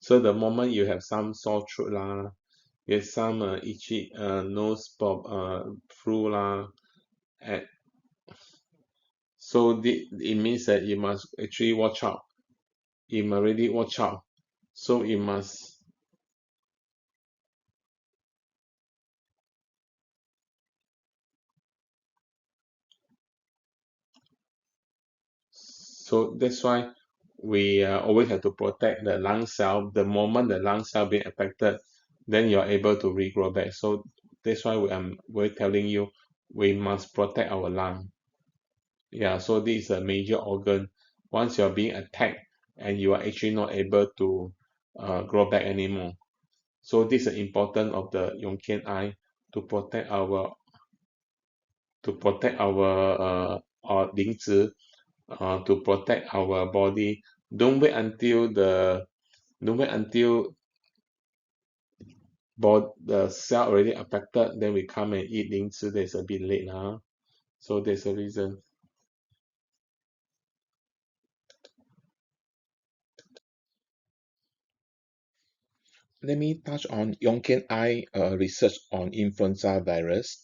So the moment you have some sore throat lah, you have some itchy nose pop, flu lah, and so it means that you must actually watch out. You must really watch out. So you must. So that's why we always have to protect the lung cell. The moment the lung cell being affected, then you're able to regrow back. So that's why we're telling you we must protect our lung. Yeah, so this is a major organ. Once you're being attacked and you are actually not able to grow back anymore. So this is the importance of the Yongkian eye to protect our Lingzhi, to protect our body. Don't wait until the cell already affected, then we come and eat Lingzhi. That's a bit late, huh? So there's a reason. Let me touch on Yongkian eye research on influenza virus.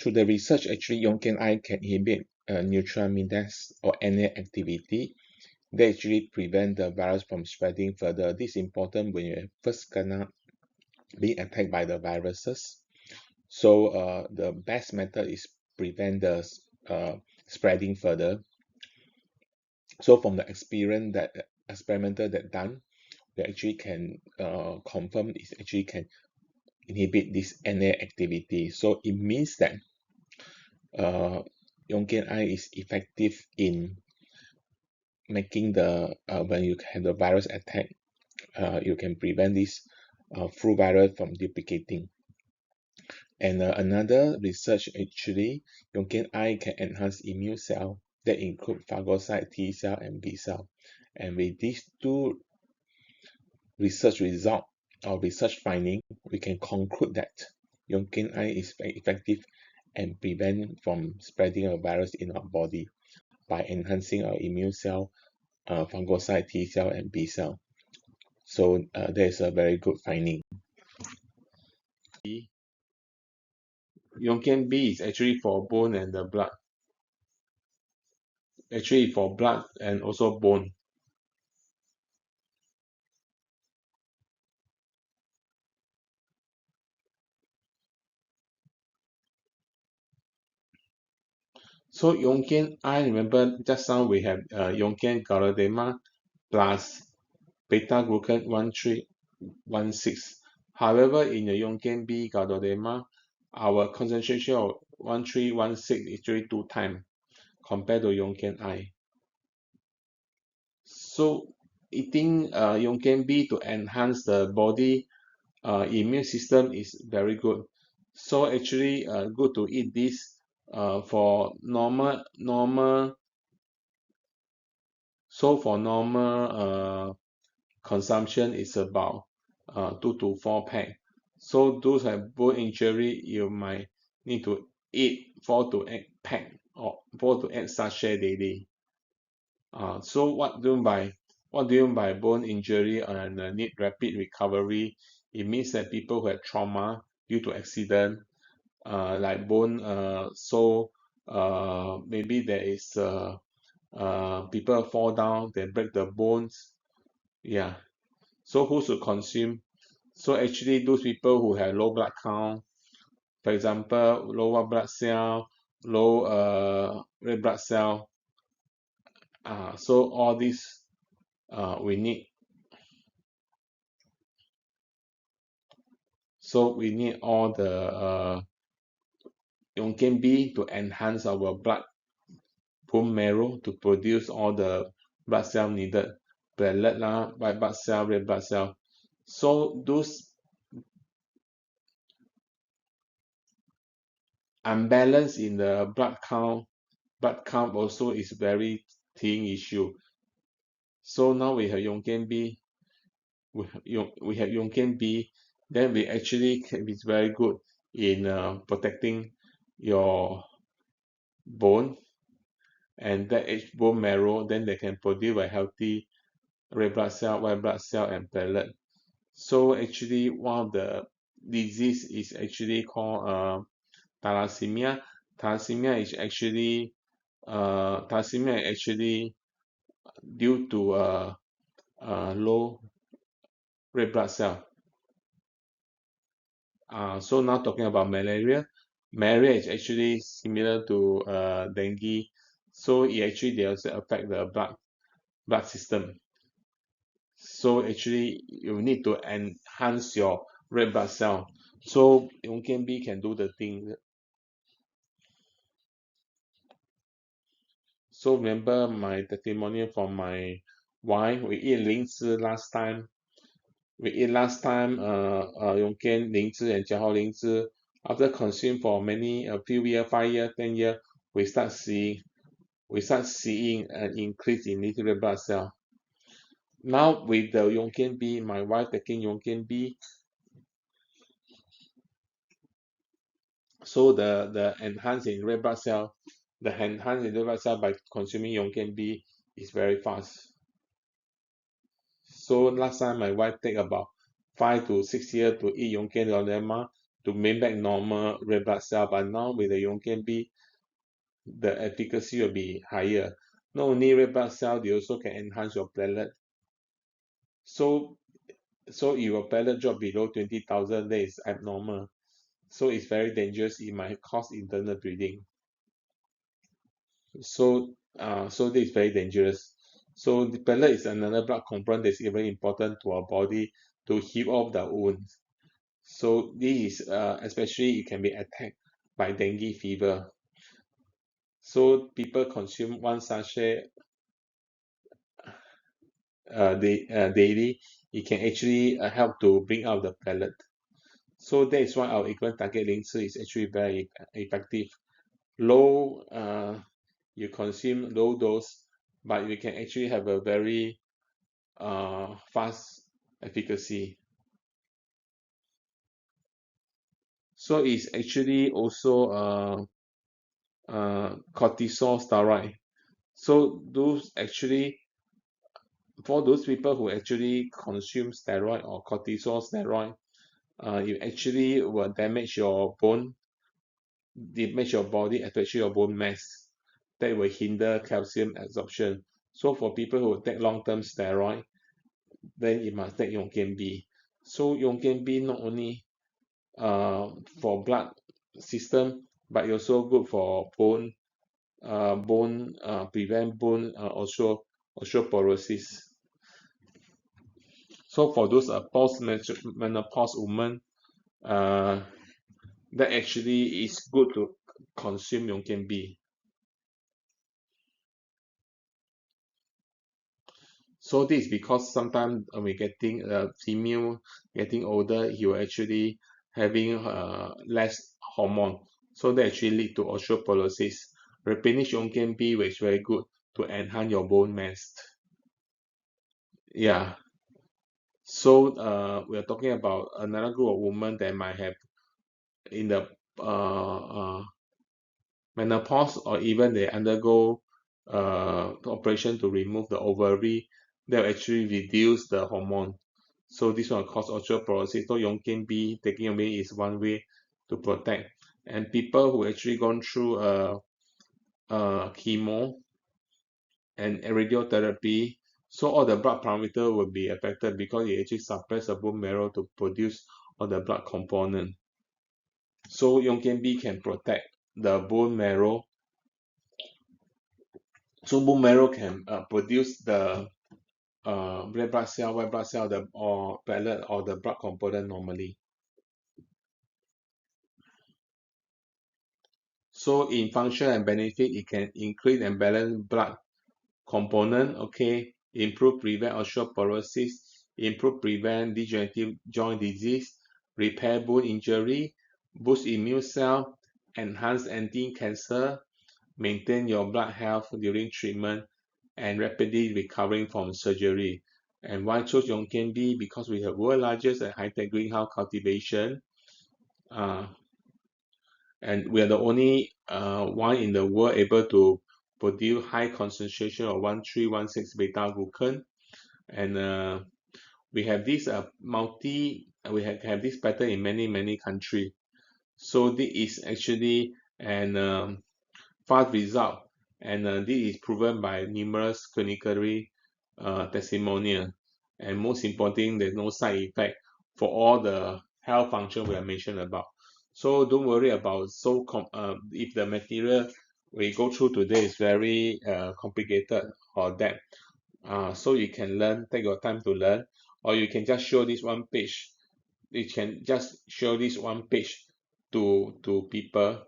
Through the research, actually, Yongkian eye can inhibit neuraminidase or NA activity. They actually prevent the virus from spreading further. This is important when you first gonna be attacked by the viruses. So the best method is prevent the spreading further. So from the experimental that done, we actually can confirm it actually can inhibit this NA activity. So it means that Yonkin I is effective in making the when you have the virus attack, you can prevent this flu virus from duplicating. And another research actually, Yonkin I can enhance immune cell that include phagocyte T cell and B cell. And with these two research result or research finding, we can conclude that Yonkin I is very effective and prevent from spreading a virus in our body by enhancing our immune cell, phagocyte T cell and B cell. So that is a very good finding. Yonkin B is actually for bone and the blood. Actually for blood and also bone. So Yonkin, I remember just now we have Yonkin Galoderma plus beta glucan 1316. However, in the Yonkin B Galoderma, our concentration of 1316 is actually 2 times compared to Yonkin I. So eating Yonkin B to enhance the body immune system is very good. So actually good to eat this for normal. So for normal consumption is about 2 to 4 pack. So those have bone injury, you might need to eat 4 to 8 pack or 4 to 8 sachet daily. So what do you mean by bone injury and need rapid recovery? It means that people who have trauma due to accident, like bone, so maybe there is people fall down, they break the bones. Yeah. So who should consume? So actually, those people who have low blood count, for example, low white blood cell, low red blood cell. So all these we need. So we need all the Yonkin B to enhance our blood bone marrow to produce all the blood cell needed, platelet lah, white blood cell, red blood cell. So those unbalance in the blood count also is very thing issue. So now we have Yonkin B, we have Yonkin B, then we actually can be very good in protecting your bone and that bone marrow, then they can produce a healthy red blood cell, white blood cell, and platelet. So actually, one of the disease is actually called thalassemia. Thalassemia is actually due to low red blood cell. So now talking about malaria. Malaria is actually similar to dengue. So they also affect the blood system. So actually you need to enhance your red blood cell. So Yonkin B can do the thing. So remember my testimonial from my wife. We eat Lingzhi last time. Yonkin Lingzhi and Jiao Lingzhi. After consume for a few years, 5 years, 10 years, we start seeing an increase in little red blood cell. Now with the Yonkin B, my wife taking Yonkin B, so the enhance in red blood cell, by consuming Yonkin B is very fast. So last time my wife take about 5 to 6 years to eat Yonkin Lolema to make back normal red blood cell, but now with the Yonkin B, the efficacy will be higher. Not only red blood cell, they also can enhance your platelet. So if your platelet drop below 20,000, that is abnormal. So it's very dangerous. It might cause internal bleeding. So this is very dangerous. So the platelet is another blood component that's very important to our body to heal off the wounds. So this is especially it can be attacked by dengue fever. So people consume one sachet daily. It can actually help to bring out the pellet. So that is why our equal target Lingzi is actually very effective. Low, you consume low dose, but you can actually have a very fast efficacy. So it's actually also cortisol steroid. So those actually, for those people who actually consume steroid or cortisol steroid, you actually will damage your bone, damage your body, especially your bone mass. That will hinder calcium absorption. So for people who take long-term steroid, then you must take Yonkin B. So Yonkin B not only for blood system, but also good for prevent bone osteoporosis. So for those post-menopause women, uh, that actually is good to consume Yonkin B. So this is because sometimes when we getting female getting older, he will actually having less hormone. So that actually lead to osteoporosis. Replenish Yonkin B, which is very good to enhance your bone mass. Yeah. So we are talking about another group of women that might have in the menopause, or even they undergo operation to remove the ovary, they'll actually reduce the hormone. So this one cause osteoporosis. So Yonkin B, taking Yonkin B is one way to protect. And people who actually gone through chemo and radiotherapy, so all the blood parameter will be affected because it actually suppress the bone marrow to produce all the blood component. So Yonkin B can protect the bone marrow. So bone marrow can produce the red blood cell, white blood cell, or platelet or the blood component normally. So in function and benefit, it can increase and balance blood component, okay, improve prevent osteoporosis, improve prevent degenerative joint disease, repair bone injury, boost immune cell, enhance anti-cancer, maintain your blood health during treatment, and rapidly recovering from surgery. And why choose Yongkian B? Because we have world largest and high-tech greenhouse cultivation. Uh, and we are the only one in the world able to produce high concentration of 1316 beta glucan. And we have this have this pattern in many countries. So this is actually an fast result, and this is proven by numerous clinical testimonial. And most important, there's no side effect for all the health function we have mentioned about. So don't worry about if the material we go through today is very complicated or that. So you can learn, take your time to learn, or you can just show this one page. You can just show this one page to people,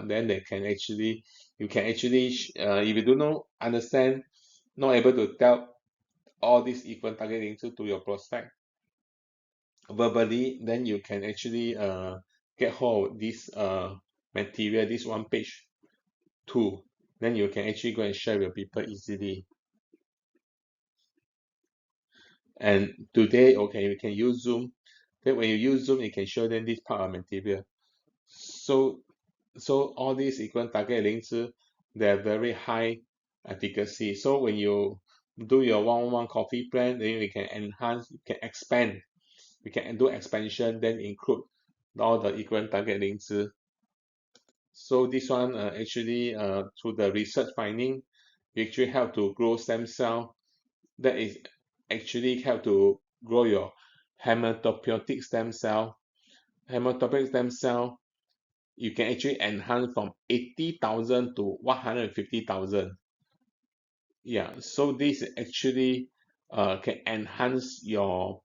then they can actually you can actually if you do not understand, not able to tell all these equal targeting to your prospect verbally, then you can actually get hold of this material, this one page tool. Then you can actually go and share with people easily. And today, okay, you can use Zoom. Then when you use Zoom, you can show them this part of material. So all these equal target links, they're very high efficacy. So when you do your one-on-one coffee plan, then you can enhance, you can expand, you can do expansion, then include all the equal target links. So this one actually through the research finding, we actually help to grow stem cell. That is actually help to grow your hematopoietic stem cell. Hematopoietic stem cell you can actually enhance from 80,000 to 150,000. Yeah, so this actually can enhance your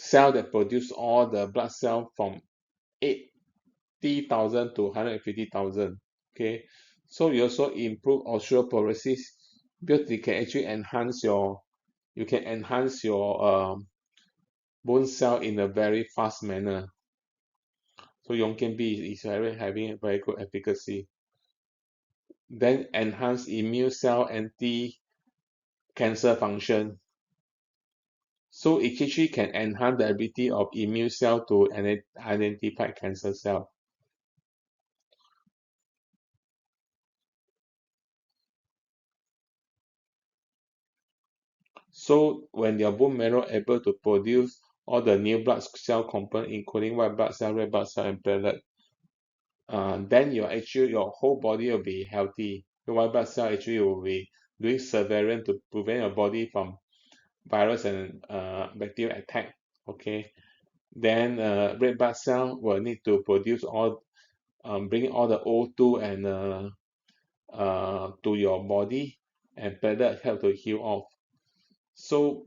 cell that produce all the blood cell from 80,000 to 150,000. Okay, so you also improve osteoporosis because you can actually enhance your bone cell in a very fast manner. So Yonkenbi is having a very good efficacy. Then enhance immune cell anti-cancer function. So it actually can enhance the ability of immune cell to identify cancer cell. So when your bone marrow able to produce all the new blood cell component, including white blood cell, red blood cell, and platelet, then your whole body will be healthy. The white blood cell actually will be doing surveillance to prevent your body from virus and bacterial attack. Okay, then red blood cell will need to produce all bring all the O2 and to your body, and platelet help to heal off. So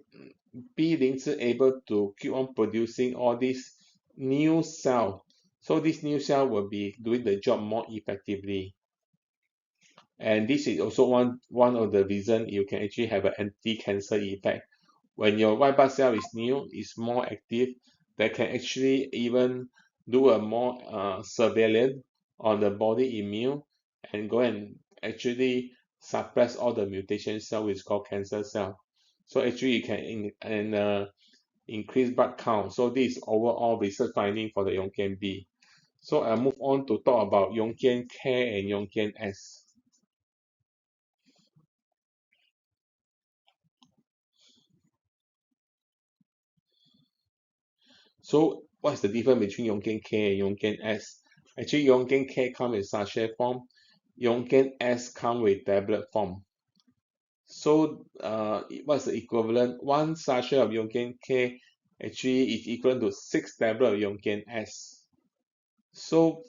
B Lingzi able to keep on producing all these new cell. So this new cell will be doing the job more effectively. And this is also one of the reason you can actually have an anti-cancer effect. When your white blood cell is new, is more active, that can actually even do a more surveillance on the body immune and go and actually suppress all the mutation cell, which is called cancer cell. So actually you can increase blood count. So this is overall research finding for the Yongken B. So I'll move on to talk about Yongken K and Yongken S. So what's the difference between Yongken K and Yongken S? Actually, Yongken K come in sachet form. Yongken S come with tablet form. So what's the equivalent? One sachet of Yongken K actually is equivalent to 6 tablets of Yongken S. So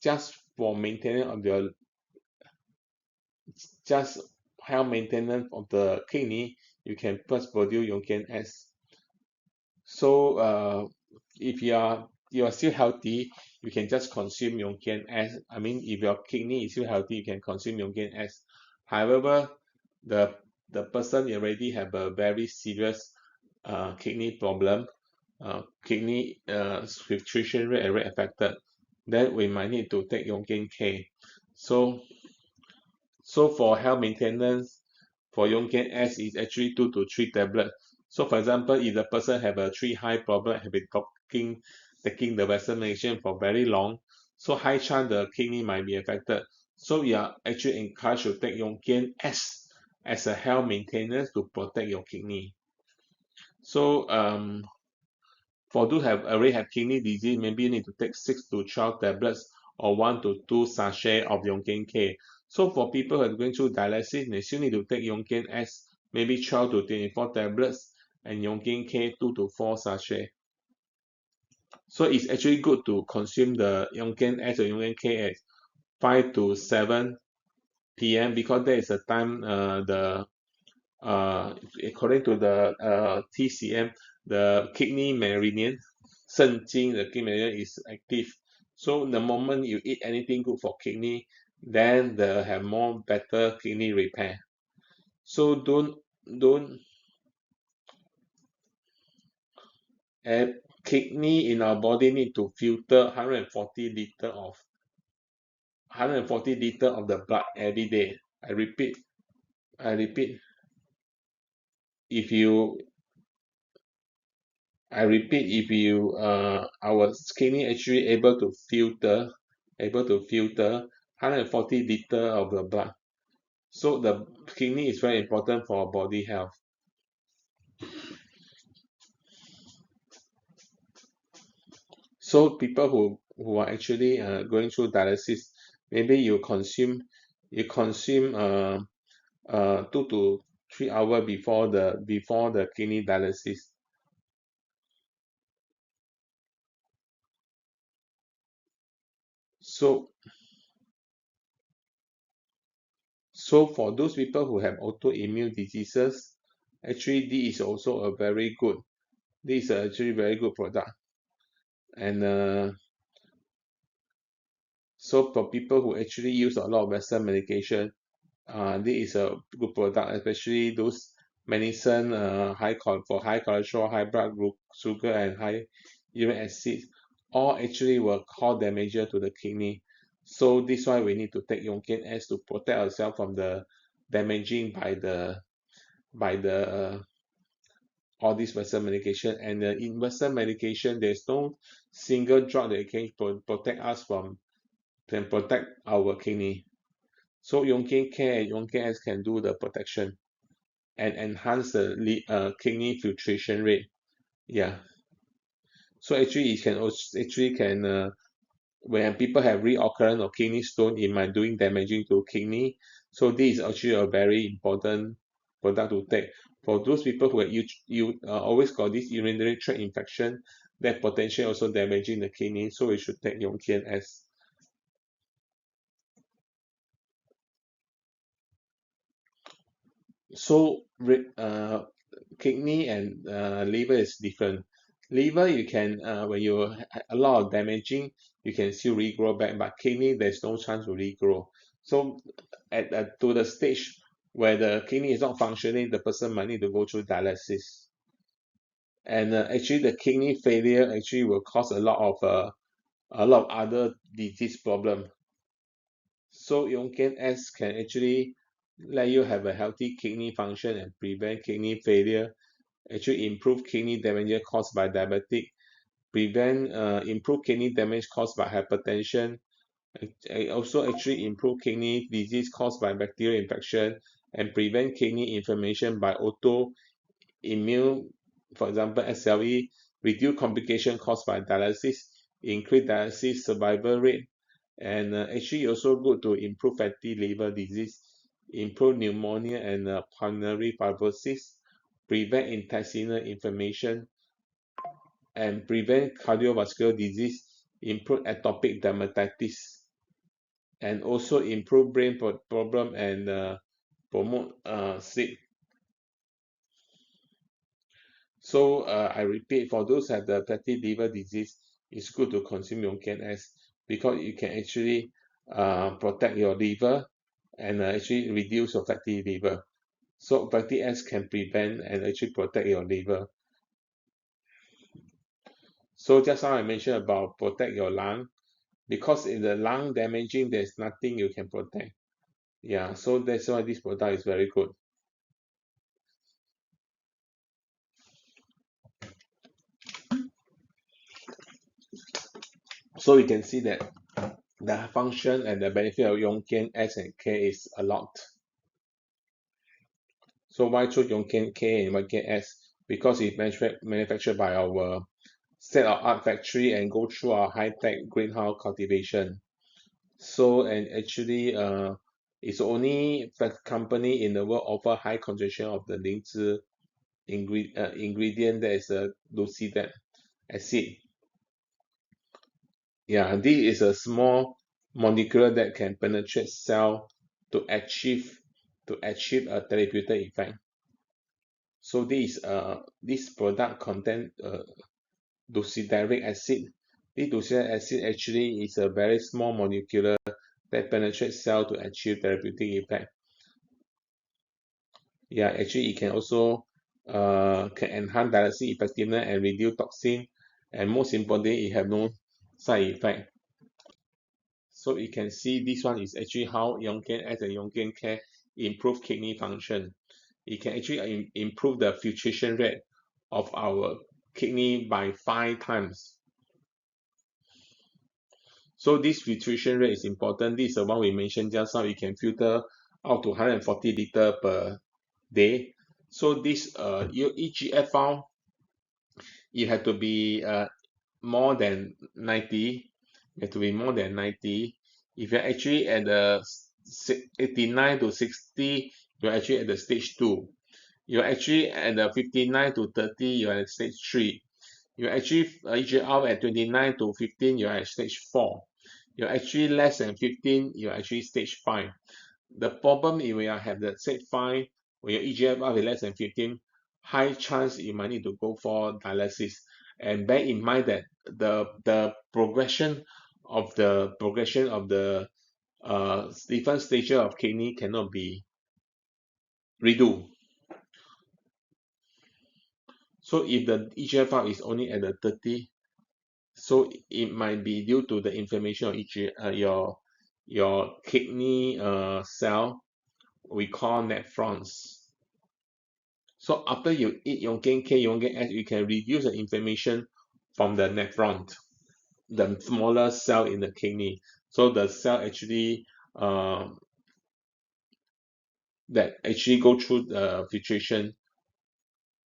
just for maintenance of your just health maintenance of the kidney, you can first produce Yongken S. So if you are still healthy, you can just consume Yongken S. I mean, if your kidney is still healthy, you can consume Yongken S. However, the the person already have a very serious kidney problem, kidney filtration rate already affected, then we might need to take Yongken K. So for health maintenance, for Yongken S is actually 2 to 3 tablets. So for example, if the person have a three high problem, have been taking the vaccination for very long, so high chance the kidney might be affected. So you are actually encouraged to take Yongken S as a health maintenance to protect your kidney. So for those have already have kidney disease, maybe you need to take 6 to 12 tablets or 1 to 2 sachet of Yongken K. So for people who are going through dialysis, they still need to take Yongken S, maybe 12 to 24 tablets, and Yongken K 2 to 4 sachet. So it's actually good to consume the Yongken S or Yongken K at 5 to 7 p.m. because that is the time according to the TCM, the kidney meridian, 肾经, the kidney meridian is active. So the moment you eat anything good for kidney, then they have more better kidney repair. So don't kidney in our body need to filter 140 liter of the blood every day. I repeat, if you if you our kidney actually able to filter 140 liter of the blood. So the kidney is very important for our body health. So people who are actually going through dialysis, maybe you consume 2 to 3 hours before the kidney dialysis. So for those people who have autoimmune diseases, actually this is also a very good This is actually very good product. And so for people who actually use a lot of Western medication, this is a good product, especially those medicine for high cholesterol, high sugar, and high uric acid. All actually will cause damage to the kidney. So this why we need to take Yongkian S to protect ourselves from the damaging by the all these Western medication. And in Western medication, there's no single drug that can protect us from can protect our kidney. So Yongkian Care and Yongkian S can do the protection and enhance the kidney filtration rate. Yeah. So actually, it can also actually can when people have reoccurrence of kidney stone, it might doing damaging to kidney. So this is actually a very important product to take for those people who you always got this urinary tract infection that potentially also damaging the kidney. So we should take Yongkian S. So kidney and liver is different. Liver you can when you a lot of damaging, you can still regrow back, but kidney there's no chance to regrow. So at to the stage where the kidney is not functioning, the person might need to go through dialysis. And actually the kidney failure actually will cause a lot of other disease problem. So Yongkian S can actually let you have a healthy kidney function and prevent kidney failure, actually improve kidney damage caused by diabetic, prevent improve kidney damage caused by hypertension, and also actually improve kidney disease caused by bacterial infection, and prevent kidney inflammation by autoimmune, for example SLE, reduce complication caused by dialysis, increase dialysis survival rate, and actually also good to improve fatty liver disease, improve pneumonia and pulmonary fibrosis, prevent intestinal inflammation, and prevent cardiovascular disease, improve atopic dermatitis, and also improve brain problem and promote sleep. So I repeat, for those that have the fatty liver disease, it's good to consume Yongkian S because you can actually protect your liver and actually reduce your fatty liver. So fatty S can prevent and actually protect your liver. So just now I mentioned about protect your lung because in the lung damaging, there's nothing you can protect. Yeah, so that's why this product is very good. So you can see that the function and the benefit of Yongkian S and K is a lot. So why choose Yongkian K and Yongkian S? Because it's manufactured by our state-of-art factory and go through our high-tech greenhouse cultivation. So and actually it's only company in the world offer high concentration of the Lingzhi ingredient that is a lucidate acid. Yeah, this is a small molecule that can penetrate cell to achieve a therapeutic effect. So this product contain docyderic acid. This docyderic acid actually is a very small molecule that penetrates cell to achieve therapeutic effect. Yeah, actually it can also can enhance dialysis effectiveness and reduce toxin, and most importantly, it have no side effect. So you can see this one is actually how Yongkian S and Yongkian Care improve kidney function. It can actually improve the filtration rate of our kidney by 5 times. So this filtration rate is important. This is the one we mentioned just now. You can filter up to 140 liter per day. So this your EGFR, you have to be more than 90. You have to be more than 90. If you're actually at the 89 to 60, you're actually at the stage 2. You're actually at the 59 to 30, you're at stage 3. You're actually EGFR at 29 to 15, you're at stage 4. You're actually less than 15, you're actually stage 5. The problem is when you have the stage 5, when your EGFR is less than 15, high chance you might need to go for dialysis. And bear in mind that the progression of the different stages of kidney cannot be redo. So if the EGFR is only at the 30, so it might be due to the inflammation of your kidney cell we call nephrons. So after you eat Yongen K, Yongen S, you can reduce the inflammation from the nephron, the smaller cell in the kidney. So the cell actually uh, that actually go through the filtration.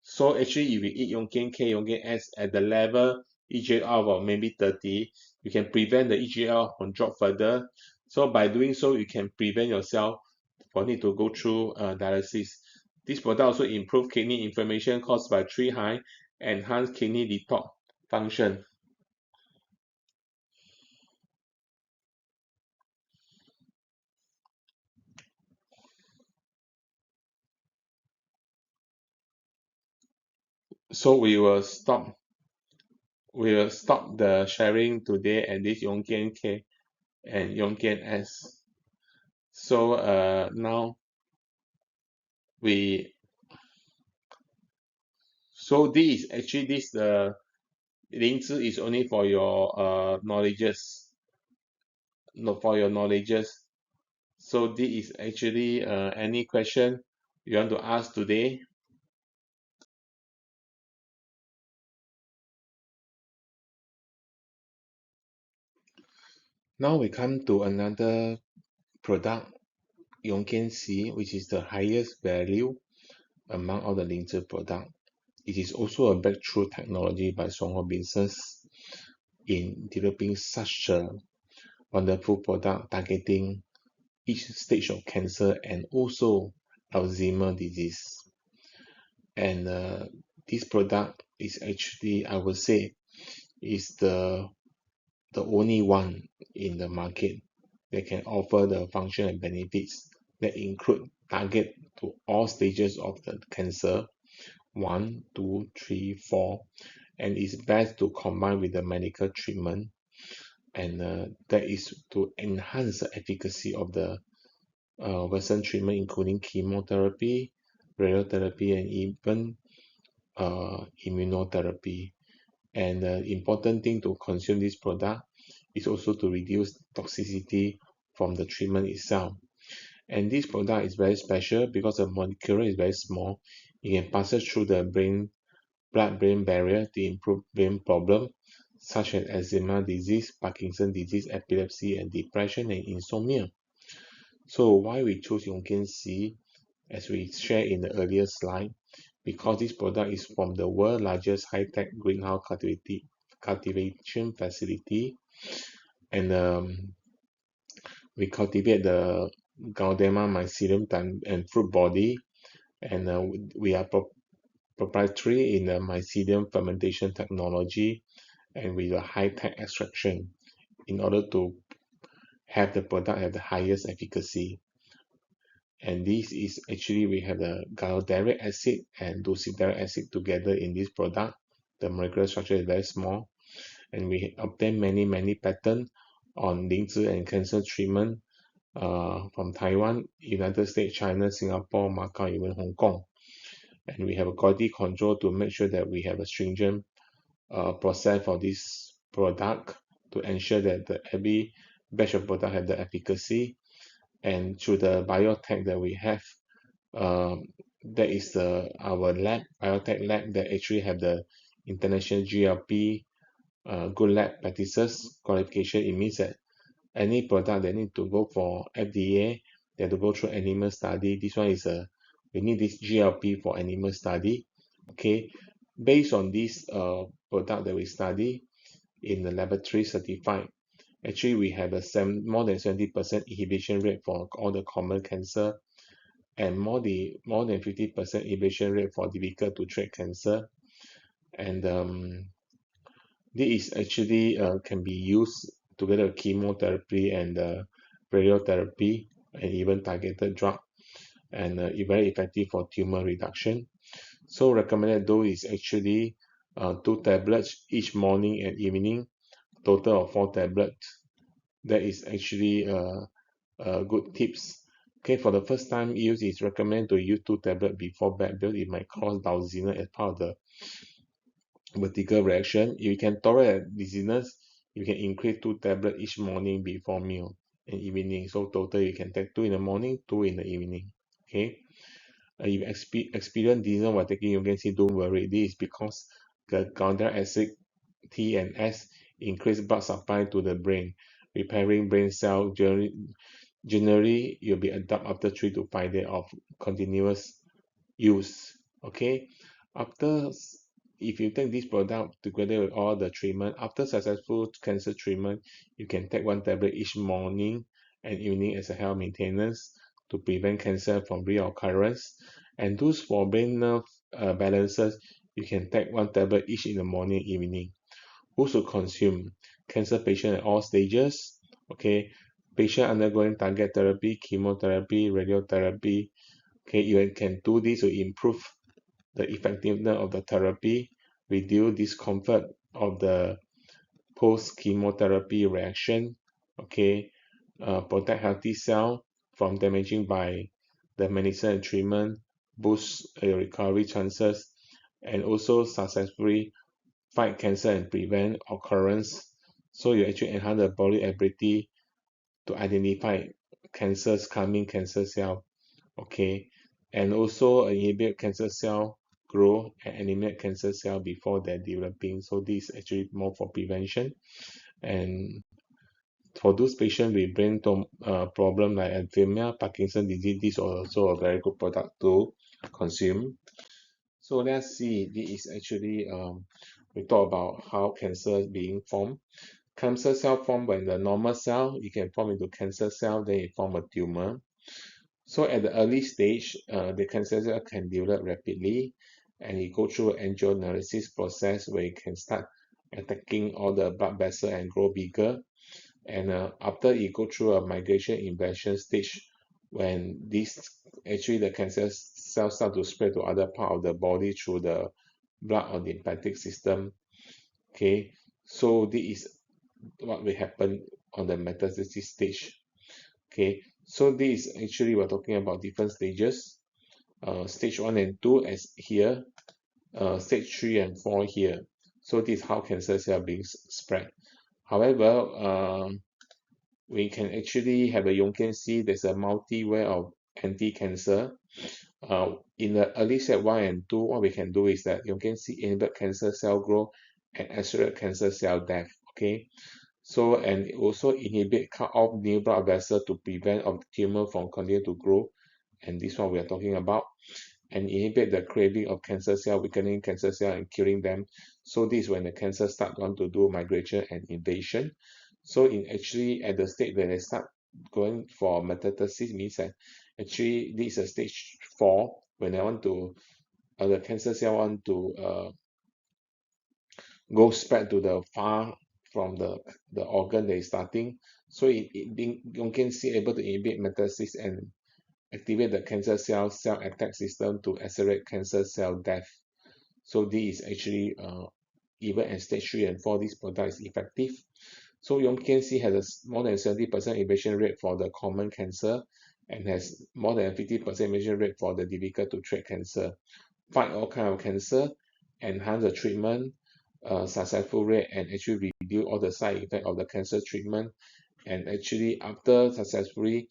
So actually, if you eat Yongen K, Yongen S at the level EGL of maybe 30, you can prevent the EGL from drop further. So by doing so, you can prevent yourself for need to go through dialysis. This product also improve kidney inflammation caused by tree high, enhance kidney detox function. So we will stop the sharing today at this Yongen K and Yongen S. So now we so this Lingzi is only for your knowledges, not for your knowledges. So this is actually any question you want to ask today. Now we come to another product, Yonggen C, which is the highest value among all the Lingzi product. It is also a breakthrough technology by Shuang Hor business in developing such a wonderful product targeting each stage of cancer and also Alzheimer's disease. And this product is actually, I would say, is the only one in the market that can offer the function and benefits that include target to all stages of the cancer, 1, 2, 3, 4, and is best to combine with the medical treatment, and that is to enhance the efficacy of the Western treatment, including chemotherapy, radiotherapy, and even immunotherapy. And the important thing to consume this product is also to reduce toxicity from the treatment itself. And this product is very special because the molecule is very small. It can pass through the blood-brain barrier to improve brain problems such as eczema disease, Parkinson disease, epilepsy, and depression and insomnia. So why we choose Yonggen C, as we shared in the earlier slide, because this product is from the world's largest high-tech greenhouse cultivation facility, and we cultivate the Gaudium mycelium and fruit body, and we are proprietary in the mycelium fermentation technology and with a high-tech extraction in order to have the product have the highest efficacy. And this is actually we have the galidaric acid and docidaric acid together in this product. The molecular structure is very small, and we obtain many patents on Lingzi and cancer treatment from Taiwan, United States, China, Singapore, Macau, even Hong Kong. And we have a quality control to make sure that we have a stringent process for this product to ensure that every batch of product have the efficacy. And through the biotech that we have, um, that is our biotech lab that actually have the international GLP good lab practices qualification. It means that any product that need to go for FDA, they have to go through animal study. This one is we need this GLP for animal study. Okay, based on this product that we study in the laboratory certified, actually we have more than 70% inhibition rate for all the common cancer and more than 50% inhibition rate for difficult to treat cancer. And this is actually can be used together with chemotherapy and radiotherapy and even targeted drug, and very effective for tumor reduction. So recommended dose is actually 2 tablets each morning and evening, total of 4 tablets. That is actually good tips. Okay, for the first time use, it's recommended to use 2 tablets before bed because it might cause drowsiness as part of the vertical reaction. If you can tolerate dizziness, you can increase 2 tablets each morning before meal and evening. So total you can take 2 in the morning, 2 in the evening. Okay. If you experience dizziness while taking Yogen, don't worry. This is because the cardiac acid T and S increase blood supply to the brain, repairing brain cell. Generally, you'll be adapt after 3 to 5 days of continuous use. Okay, after if you take this product together with all the treatment, after successful cancer treatment, you can take 1 tablet each morning and evening as a health maintenance to prevent cancer from reoccurrence. And those for brain nerve balances, you can take 1 tablet each in the morning, evening. Who should consume? Cancer patient at all stages. Okay, patient undergoing target therapy, chemotherapy, radiotherapy. Okay, you can do this to improve the effectiveness of the therapy, reduce discomfort of the post-chemotherapy reaction, okay, protect healthy cell from damaging by the medicine and treatment, boost recovery chances, and also successfully fight cancer and prevent occurrence. So you actually enhance the body ability to identify coming cancer cell, okay, and also inhibit cancer cell grow and eliminate cancer cell before they're developing. So this is actually more for prevention. And for those patients with problem like Alzheimer, Parkinson disease, this is also a very good product to consume. So let's see, this is actually we talk about how cancer is being formed. Cancer cell form when the normal cell, it can form into cancer cell, then it form a tumor. So at the early stage, the cancer cell can develop rapidly, and it go through angiogenesis process where it can start attacking all the blood vessel and grow bigger. And after it go through a migration invasion stage, when this actually the cancer cells start to spread to other part of the body through the blood or lymphatic system. Okay, so this is what will happen on the metastasis stage. Okay, so this is actually we're talking about different stages. Stage 1 and 2 as here, stage 3 and 4 here. So this is how cancer cell being spread. However, we can actually have a Yongken-C. There's a multi-way of anti-cancer. In the early step 1 and 2, what we can do is that Yongken-C inhibit cancer cell growth and accelerate cancer cell death. Okay, so and it also inhibit cut off new blood vessel to prevent of tumor from continue to grow, and this one we are talking about, and inhibit the craving of cancer cell, weakening cancer cell and killing them. So this is when the cancer start want to do migration and invasion. So in actually at the state when they start going for metastasis means that actually this is a stage 4 when they want to the cancer cell want to go spread to the far from the organ that is starting. So it being you can see able to inhibit metastasis and activate the cancer cell attack system to accelerate cancer cell death. So this is actually even at stage 3 and 4, this product is effective. So Yongken-C has a more than 70% evasion rate for the common cancer and has more than 50% evasion rate for the difficult to treat cancer. Fight all kind of cancer, enhance the treatment successful rate, and actually reduce all the side effect of the cancer treatment. And actually after successfully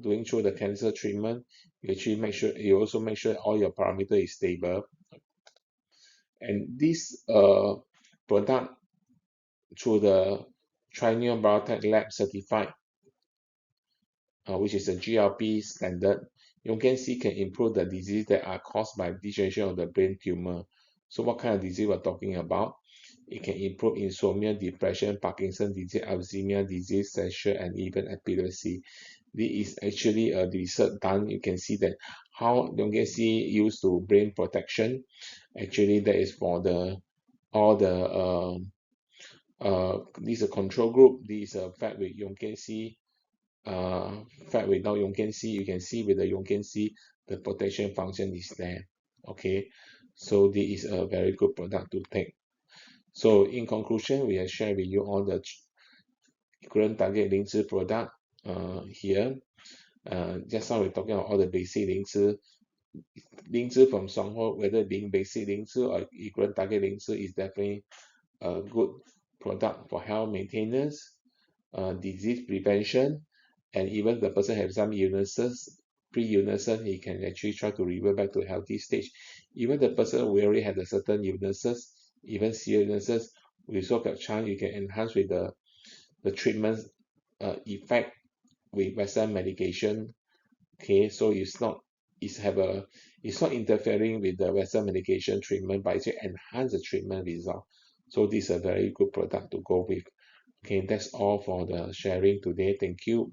doing through the cancer treatment, you actually make sure you also make sure all your parameter is stable. And this product through the Triennial Biotech Lab certified, which is a GLP standard, Yongken-C can improve the disease that are caused by degeneration of the brain tumor. So what kind of disease we're talking about? It can improve insomnia, depression, Parkinson's disease, Alzheimer's disease, seizure, and even epilepsy. This is actually a research done. You can see that how Yongken-C used to brain protection. Actually, that is for the all the this is a control group. This is a fat with Yongken-C. Fat without Yongken-C. You can see with the Yongken-C, the protection function is there. Okay, so this is a very good product to take. So in conclusion, we have shared with you all the current target Lingzhi product here. Just now we're talking about all the basic Lingzhi from Shuang Hor, whether being basic Lingzhi or equivalent target Lingzhi is definitely a good product for health maintenance, disease prevention, and even the person have some illnesses, pre-illnesses, he can actually try to revert back to a healthy stage. Even the person who already had a certain illnesses, even serious illnesses, with sort of chance you can enhance with the treatment effect with Western medication. Okay, so it's not interfering with the Western medication treatment, but it enhance the treatment result. So this is a very good product to go with. Okay, that's all for the sharing today. Thank you.